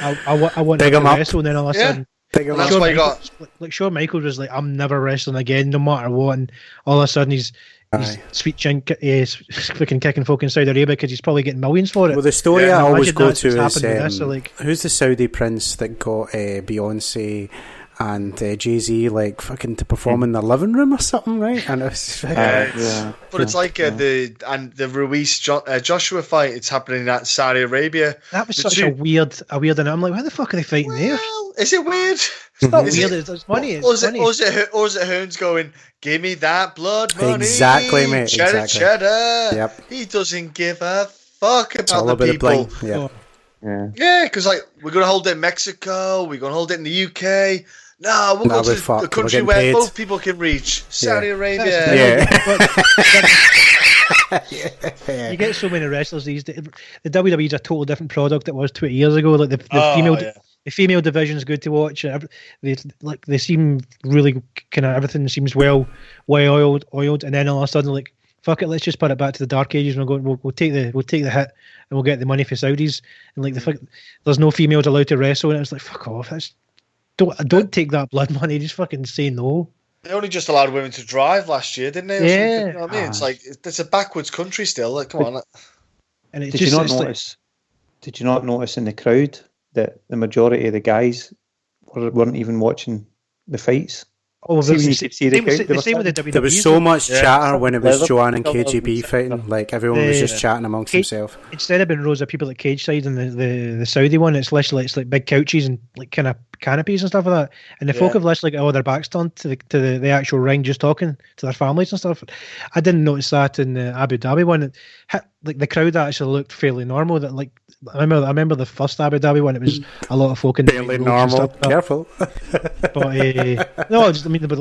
Big him him to up. wrestle, and then all of a Yeah. sudden. Take him That's out. why you got. Like Shawn Michaels was like, I'm never wrestling again, no matter what, and all of a sudden he's Aye. sweet chin, fucking kicking folk in Saudi Arabia because he's probably getting millions for it. Well, the story Yeah, I always imagine go that's to what's is happened with this, so, like- who's the Saudi prince that got Beyonce and Jay-Z like fucking to perform in their living room or something, right? And it's Yeah. But it's like the Ruiz Joshua fight. It's happening at Saudi Arabia. That was The such two- a weird, and I'm like, why the fuck are they fighting there? Well, is it weird? It's not Is weird. it- It's money. It's Or is funny. it Hearns going, give me that blood money? Exactly, mate, Cheddar, exactly. cheddar. Yep. He doesn't give a fuck it's all about the about the people. bling. Yeah. Yeah. Yeah, because like we're gonna hold it in Mexico, we're gonna hold it in the UK. No, we'll Nah, go we're to fucked. the We're country getting where paid. both people can reach. Saudi Arabia. Yeah. You get so many wrestlers these days. The WWE is a totally different product it was 20 years ago. Like the the female division is good to watch. They seem really kind of everything seems well oiled, and then all of a sudden like fuck it, let's just put it back to the dark ages. And we'll take the hit and we'll get the money for Saudis. And like there's no females allowed to wrestle, and it's like fuck off. Don't take that blood money. Just fucking say no. They only just allowed women to drive last year, didn't they? Or Yeah. something? You know what I mean? It's like it's a backwards country still. Like, come on. And it's Did just you not it's like- notice? Did you not notice in the crowd that the majority of the guys weren't even watching the fights? Oh, See, when you the could see the crowd, they were same with the WWE. There was so much Yeah. chatter when it was Leather. Joanne and Leather. KGB fighting. Like everyone was Yeah. just chatting amongst K- themselves. Instead of being rows of people at cage side and the Saudi one, it's literally it's like big couches and like kind of canopies and stuff like that. And the folk have literally got all their backs turned to the actual ring, just talking to their families and stuff. I didn't notice that in the Abu Dhabi one. Like the crowd actually looked fairly normal. That like I remember the first Abu Dhabi one. It was a lot of folk in the Fairly ring rows and normal. stuff like that. Careful. But no, I mean, there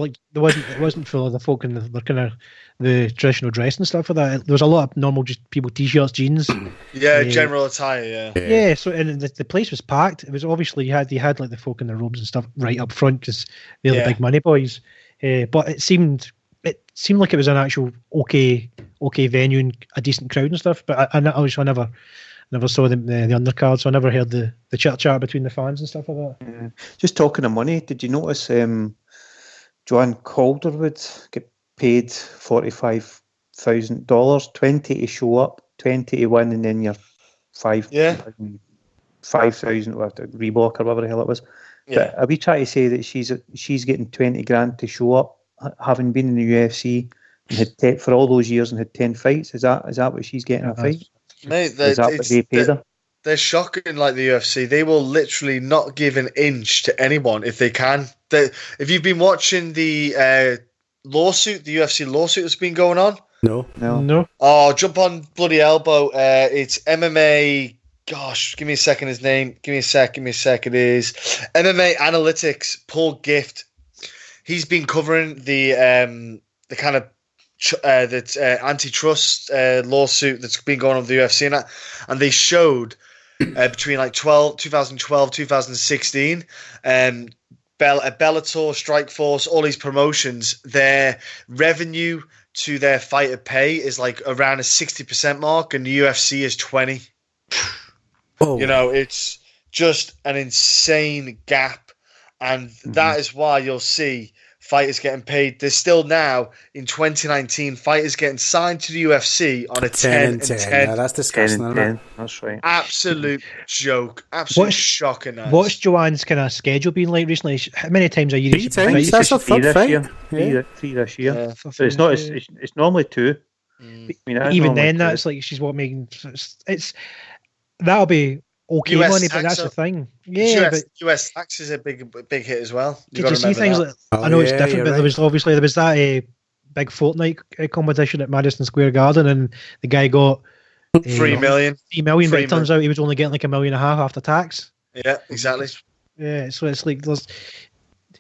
wasn't full of the folk in the kind of the traditional dress and stuff like that. There was a lot of normal just people, t-shirts, jeans. Yeah, general attire. Yeah. Yeah, so and the place was packed. It was obviously you had like the folk in their robes and stuff right up front because they're the big money boys. But it seemed like it was an actual okay venue and a decent crowd and stuff. But I never saw the undercard, so I never heard the chat between the fans and stuff like that. Yeah. Just talking of money, did you notice Joanne Calderwood get paid $45,000, 20 to show up, 20 to win, and then your 5,000 Reebok or whatever the hell it was. Yeah. But are we trying to say that she's getting 20 grand to show up, having been in the UFC and had for all those years and had 10 fights? Is that what she's getting a fight? Mate, Is that what they paid her? They're shocking, like the UFC. They will literally not give an inch to anyone if they can. If you've been watching the lawsuit, the UFC lawsuit that's been going on, No. Oh, jump on bloody elbow. It's MMA. Gosh, give me a second. His name. Give me a sec. It is MMA Analytics. Paul Gift. He's been covering the kind of antitrust lawsuit that's been going on with the UFC and they showed between like 2012, 2016, Bellator, Strikeforce, all these promotions, their revenue to their fighter pay is like around a 60% mark, and the UFC is 20. Oh. You know, it's just an insane gap, and that is why you'll see fighters getting paid. There's still now in 2019 fighters getting signed to the UFC on a 10 and 10. Yeah, that's disgusting. 10 and 10. That's right. Absolute joke. Absolute shocking. What's Joanne's kind of schedule been like recently? How many times a year? Three times. That's her third fight. Three this year. Yeah. So it's not. It's normally 2. I mean, even then, that's like she's making. It's that'll be okay money, but that's the thing. Yeah, but US tax is a big hit as well. Did you see things like? I know it's different, but there was that big Fortnite competition at Madison Square Garden, and the guy got 3 million. 3 million, but it turns out he was only getting like $1.5 million after tax. Yeah, exactly. Yeah, so it's like there's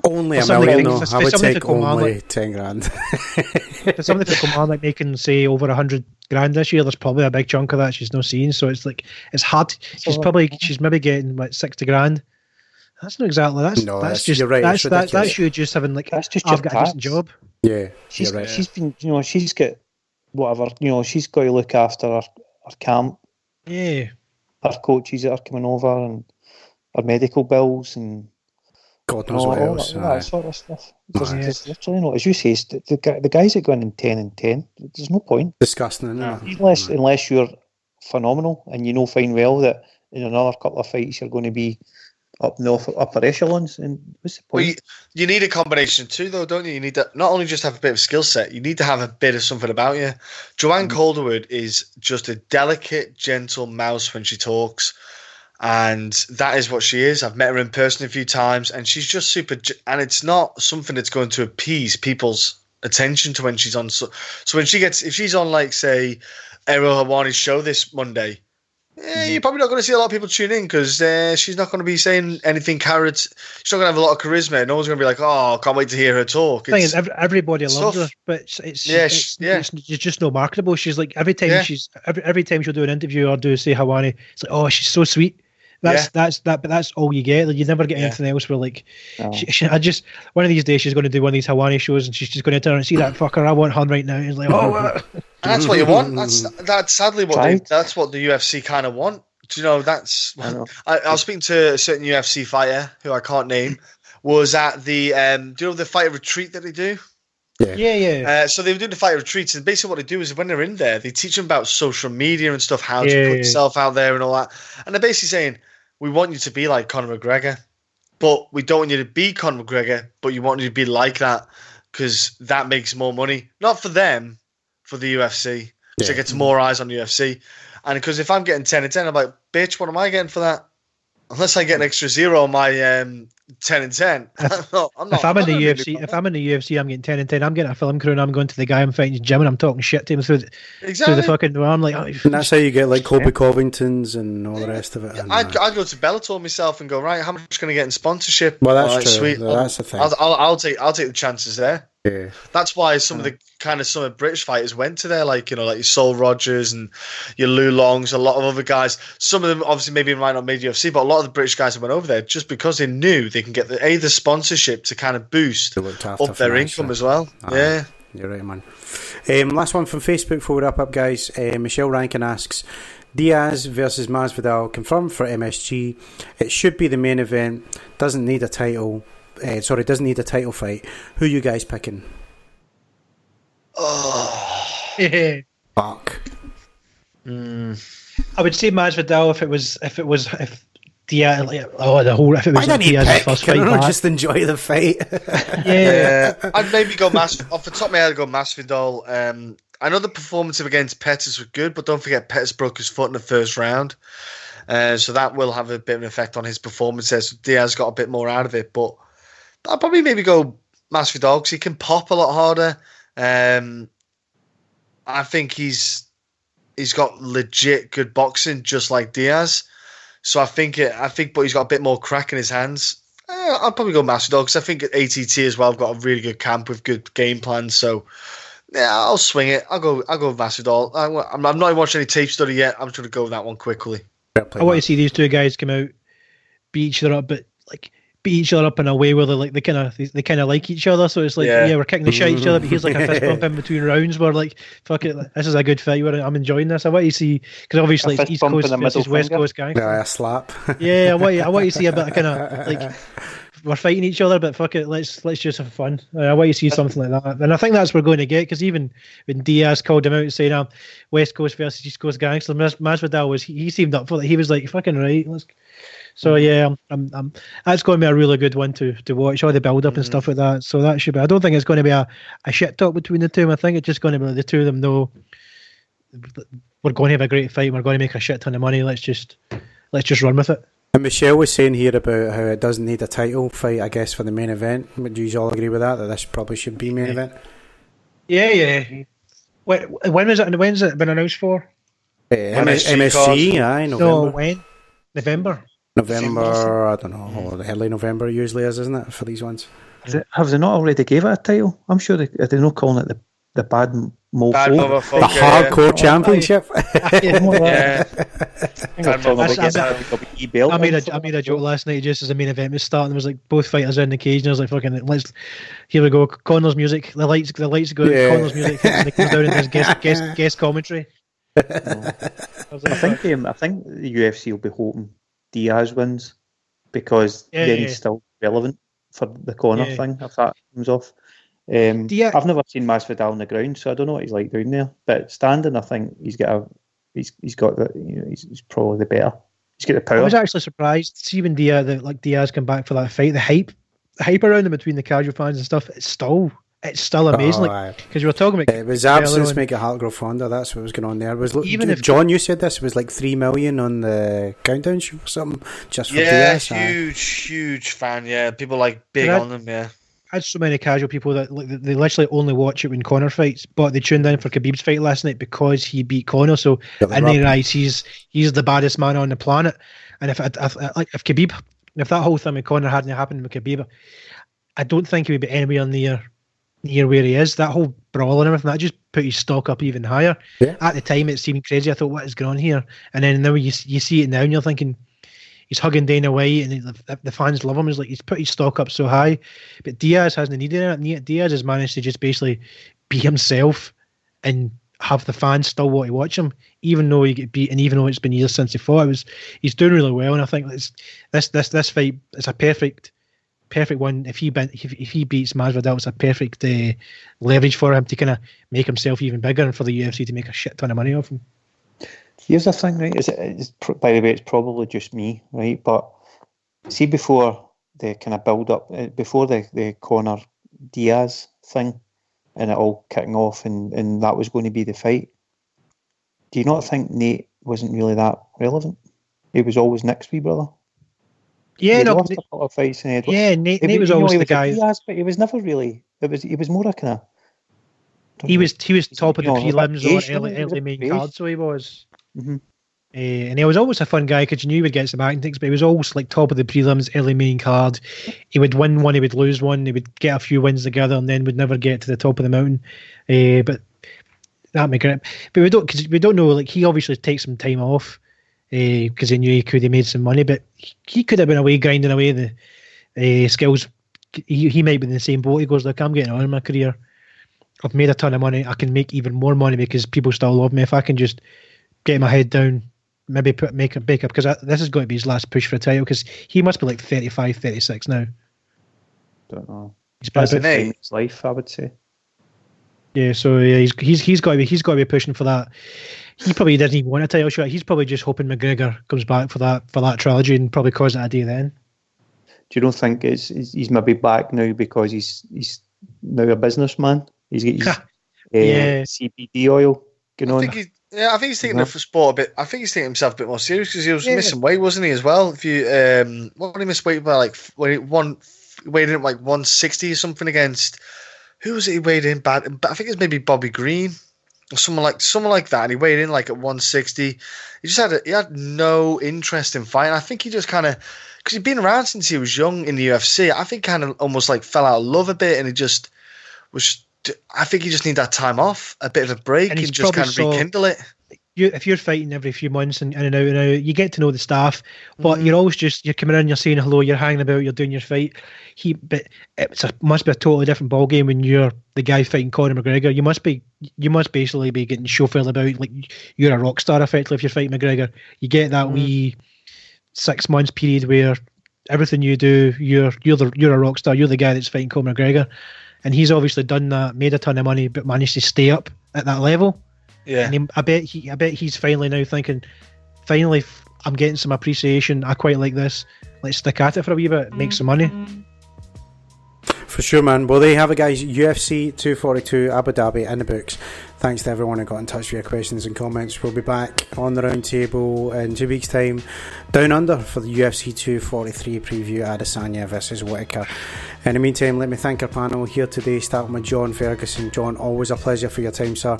only $1 million. No, I would take only 10 grand. For somebody to come on like making say over 100 grand this year, there's probably a big chunk of that she's not seeing. So it's like it's hard. She's maybe getting like 60 grand. That's not exactly that's just you're right. That's you just having like that's just I've got a decent job. Yeah, she's right. She's been she's got whatever she's got to look after her camp. Yeah, her coaches that are coming over and her medical bills and God knows what else. That sort of stuff. There's literally no, as you say, the guys that go in 10 and 10, there's no point. Disgusting, isn't it? Unless you're phenomenal and you know fine well that in another couple of fights you're going to be up in the upper echelons. And what's the point? Well, you need a combination too, though, don't you? You need to not only just have a bit of skill set, you need to have a bit of something about you. Joanne Calderwood is just a delicate, gentle mouse when she talks. And that is what she is. I've met her in person a few times, and she's just super. And it's not something that's going to appease people's attention to when she's on. So when if she's on, like, say, Ariel Helwani's show this Monday, you're probably not going to see a lot of people tune in because she's not going to be saying anything carrots. She's not going to have a lot of charisma. No one's going to be like, "Oh, can't wait to hear her talk." The thing is, everybody loves her, but it's just no marketable. She's like every time every time she'll do an interview or do say Helwani, it's like, "Oh, she's so sweet." But that's all you get. Like, you never get anything else where like one of these days she's going to do one of these Helwani shows and she's just going to turn and see that fucker. I want her right now. It's like, and that's what you want. That's sadly that's what the UFC kind of want. Do you know? I was speaking to a certain UFC fighter who I can't name. Was at the do you know the fighter retreat that they do? Yeah. So they were doing the fighter retreats, and basically what they do is when they're in there, they teach them about social media and stuff, how to put yourself out there and all that. And they're basically saying, we want you to be like Conor McGregor, but we don't want you to be Conor McGregor, but you want you to be like that because that makes more money. Not for them, for the UFC. So it gets more eyes on the UFC. And because if I'm getting 10 and 10, I'm like, bitch, what am I getting for that? Unless I get an extra 0 on my 10 and 10. If I'm in the UFC, I'm getting 10 and 10. I'm getting a film crew and I'm going to the guy I'm fighting in the gym and I'm talking shit to him through the fucking arm. Like, and that's how you get like Colby Covington's and all the rest of it. I'd go to Bellator myself and go, right, how much can I get in sponsorship? Well, that's true. Sweet. That's the thing. I'll take the chances there. Yeah. That's why some of the British fighters went to there, like, you know, like your Sol Rogers and your Lou Longs, a lot of other guys. Some of them obviously maybe might not made UFC, but a lot of the British guys that went over there just because they knew they can get the sponsorship to kind of boost up their income as well. Yeah. You're right, man. Last one from Facebook before we wrap up, guys. Michelle Rankin asks, Diaz versus Masvidal confirmed for MSG. It should be the main event. Doesn't need a title fight. Who you guys picking? Fuck. I would say Masvidal if it was Diaz. If it was Diaz's first fight back. Just enjoy the fight. I'd maybe go off the top of my head. I'd go Masvidal. I know the performance against Pettis was good, but don't forget Pettis broke his foot in the first round. So that will have a bit of an effect on his performance there. So Diaz got a bit more out of it, but I'll probably maybe go Masvidal because he can pop a lot harder. I think he's got legit good boxing, just like Diaz. So I think, but he's got a bit more crack in his hands. I'll probably go Masvidal because I think at ATT as well, I've got a really good camp with good game plans. So yeah, I'll swing it. I'll go Masvidal. I'm not even watching any tape study yet. I'm just going to go with that one quickly. I want to see these two guys come out, beat each other up, but like beat each other up in a way where they kind of like each other. So it's like we're kicking the shit at each other, but here's like a fist bump in between rounds where like fuck it, this is a good fight. I'm enjoying this. I want to see because obviously it's East Coast versus West Coast gang. Yeah, a slap. Yeah, I want to see a bit of kind of like we're fighting each other, but fuck it, let's just have fun. I want to see something like that, and I think that's what we're going to get because even when Diaz called him out saying West Coast versus East Coast gangster, Masvidal was he seemed up for it. He was like fucking right. So yeah, I'm that's going to be a really good one to watch, all the build up and stuff like that. So that should be. I don't think it's going to be a shit talk between the two. I think it's just going to be the two of them know we're going to have a great fight. We're going to make a shit ton of money. Let's just run with it. And Michelle was saying here about how it doesn't need a title fight, I guess, for the main event. Do you all agree with that this probably should be main event? Yeah. When was it? And when's it been announced for? MSG, aye, November. No, when? November, I don't know, early November usually isn't it, for these ones? Have they not already gave it a title? I'm sure they're not calling it the Bad Mofo. The Hardcore Championship. I made a joke last night just as the main event was starting. There was like both fighters in the cage, and I was like, "Fucking, here we go." Connor's music, the lights go. Connor's music, and they come down and there's guest commentary. I think the UFC will be hoping Diaz wins because then he's still relevant for the Conor thing if that comes off. I've never seen Masvidal on the ground, so I don't know what he's like down there. But standing, I think he's probably the better. He's got the power. I was actually surprised. See when Diaz come back for that fight, the hype around him between the casual fans and stuff. It's still amazing. Because you were talking about it was absence make it heart grow fonder. That's what was going on there. John, you said this was like 3 million on the countdown show or something just for Diaz. Huge fan. Yeah, people like big on them. Yeah. I had so many casual people that they literally only watch it when Conor fights, but they tuned in for Khabib's fight last night because he beat Conor. So and they realize he's the baddest man on the planet. And if Khabib, if that whole thing with Conor hadn't happened with Khabib, I don't think he would be anywhere near where he is. That whole brawl and everything, that just put his stock up even higher. Yeah. At the time, it seemed crazy. I thought, what is going on here? And then now you see it now, and you're thinking, he's hugging Dana White, and the fans love him. He's put his stock up so high, but Diaz hasn't needed it. Diaz has managed to just basically be himself and have the fans still want to watch him, even though he get beat, and even though it's been years since he fought. He's doing really well, and I think this fight is a perfect one. If he beats Masvidal, it's a perfect leverage for him to kind of make himself even bigger, and for the UFC to make a shit ton of money off him. Here's the thing, right? By the way, it's probably just me, right? But see, before the kind of build up, before the Conor Diaz thing, and it all kicking off, and that was going to be the fight. Do you not think Nate wasn't really that relevant? He was always Nick's wee brother. Yeah, Nate was always the guy. Diaz, but he was never really. He was more a kind of. He was top of the prelims or early main card, so he was. Mm-hmm. And he was always a fun guy because you knew he would get some acting things, but he was always like top of the prelims, early main card. He would win one, he would lose one, he would get a few wins together, and then would never get to the top of the mountain. But that make it. But we don't know. Like, he obviously takes some time off because he knew he could have made some money, but he could have been away grinding away the skills. He might be in the same boat. He goes, look, I'm getting on in my career. I've made a ton of money. I can make even more money because people still love me. If I can just get my head down, maybe make a backup, because this is going to be his last push for a title, because he must be like 35, 36 now. Don't know. He's been about in his life, I would say. Yeah, so yeah, he's got to be pushing for that. He probably doesn't even want a title shot. He's probably just hoping McGregor comes back for that trilogy and probably calls it a day then. Do you don't think he's maybe back now because he's now a businessman? He's got his CBD oil going on. I think he's taking the sport a bit. I think he's taking himself a bit more serious because he was missing weight, wasn't he, as well? If you what did he miss weight by? Like when he weighed in like 160 or something against. Who was it he weighed in bad? I think it's maybe Bobby Green. or someone like that, and he weighed in like at 160. He had no interest in fighting. I think he just kind of, because he'd been around since he was young in the UFC. I think kind of almost like fell out of love a bit, and he just was. I think he just needed that time off, a bit of a break, and just kind of rekindle it. If you're fighting every few months and in and out, you get to know the staff, but you're always you're coming in, you're saying hello, you're hanging about, you're doing your fight. But must be a totally different ball game when you're the guy fighting Conor McGregor. You must basically be getting chauffeured about like you're a rock star effectively if you're fighting McGregor. You get that wee 6 months period where everything you do, you're a rock star. You're the guy that's fighting Conor McGregor, and he's obviously done that, made a ton of money, but managed to stay up at that level. Yeah, and I bet he's finally now thinking, finally, I'm getting some appreciation. I quite like this. Let's stick at it for a wee bit, make some money. For sure, man. Well, there you have it, guys. UFC 242 Abu Dhabi in the books. Thanks to everyone who got in touch with your questions and comments. We'll be back on the roundtable in 2 weeks' time, down under, for the UFC 243 preview, Adesanya versus Whittaker. In the meantime, let me thank our panel here today, starting with John Ferguson. John, always a pleasure for your time, sir.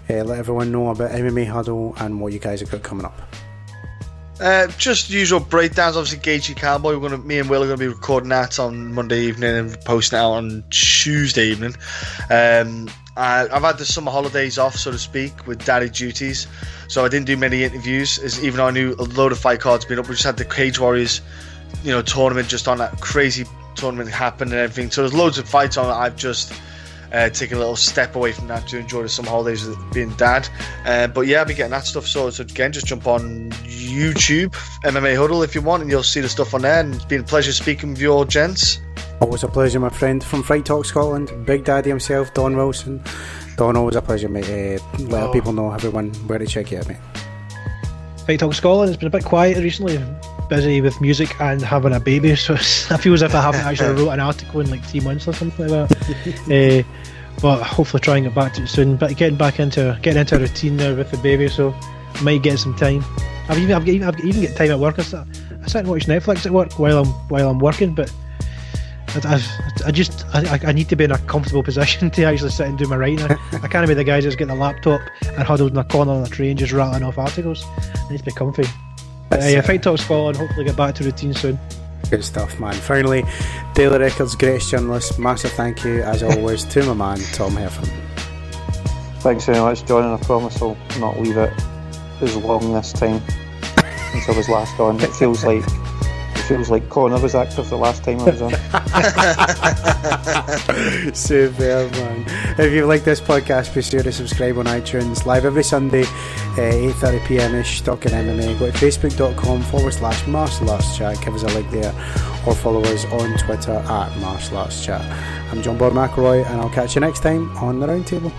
Let everyone know about MMA Huddle and what you guys have got coming up. Just usual breakdowns. Obviously, Gaethje Cowboy. Me and Will are going to be recording that on Monday evening and posting it out on Tuesday evening. I've had the summer holidays off, so to speak, with daddy duties, so I didn't do many interviews. Even though I knew a load of fight cards been up, we just had the Cage Warriors, tournament just on, that crazy tournament happened and everything. So there's loads of fights on. I've just taken a little step away from that to enjoy the summer holidays with being dad. But yeah, I'll be getting that stuff sorted. So again, just jump on YouTube, MMA Huddle if you want, and you'll see the stuff on there. And it's been a pleasure speaking with you all, gents. Always a pleasure, my friend. From Fight Talk Scotland, Big Daddy himself, Don Wilson. Don, always a pleasure, mate. Let people know, everyone, where to check you out, mate. Fight Talk Scotland has been a bit quiet recently. Busy with music and having a baby, so I feel as if I haven't actually wrote an article in like 3 months or something like that. But hopefully try and get back to it soon. But getting into a routine now with the baby, so I might get some time. I've even get time at work. I sit and watch Netflix at work while I'm working, but I need to be in a comfortable position to actually sit and do my writing. I can't be the guys that's getting the laptop and huddled in a corner on a train just rattling off articles. I need to be comfy. But Fight Talk Scotland, hopefully get back to routine soon. Good stuff, man. Finally, Daily Record's greatest journalist, massive thank you as always to my man Tom Heffernan. Thanks very much, John, and I promise I'll not leave it as long this time since I was last on. It feels like Connor was active the last time I was on. Superb, man. If you like this podcast, be sure to subscribe on iTunes. Live every Sunday, 8:30pm-ish, talking MMA. Go to facebook.com/martialartschat. Give us a like there, or follow us on Twitter @martialartschat. I'm John Bob McElroy, and I'll catch you next time on the Roundtable.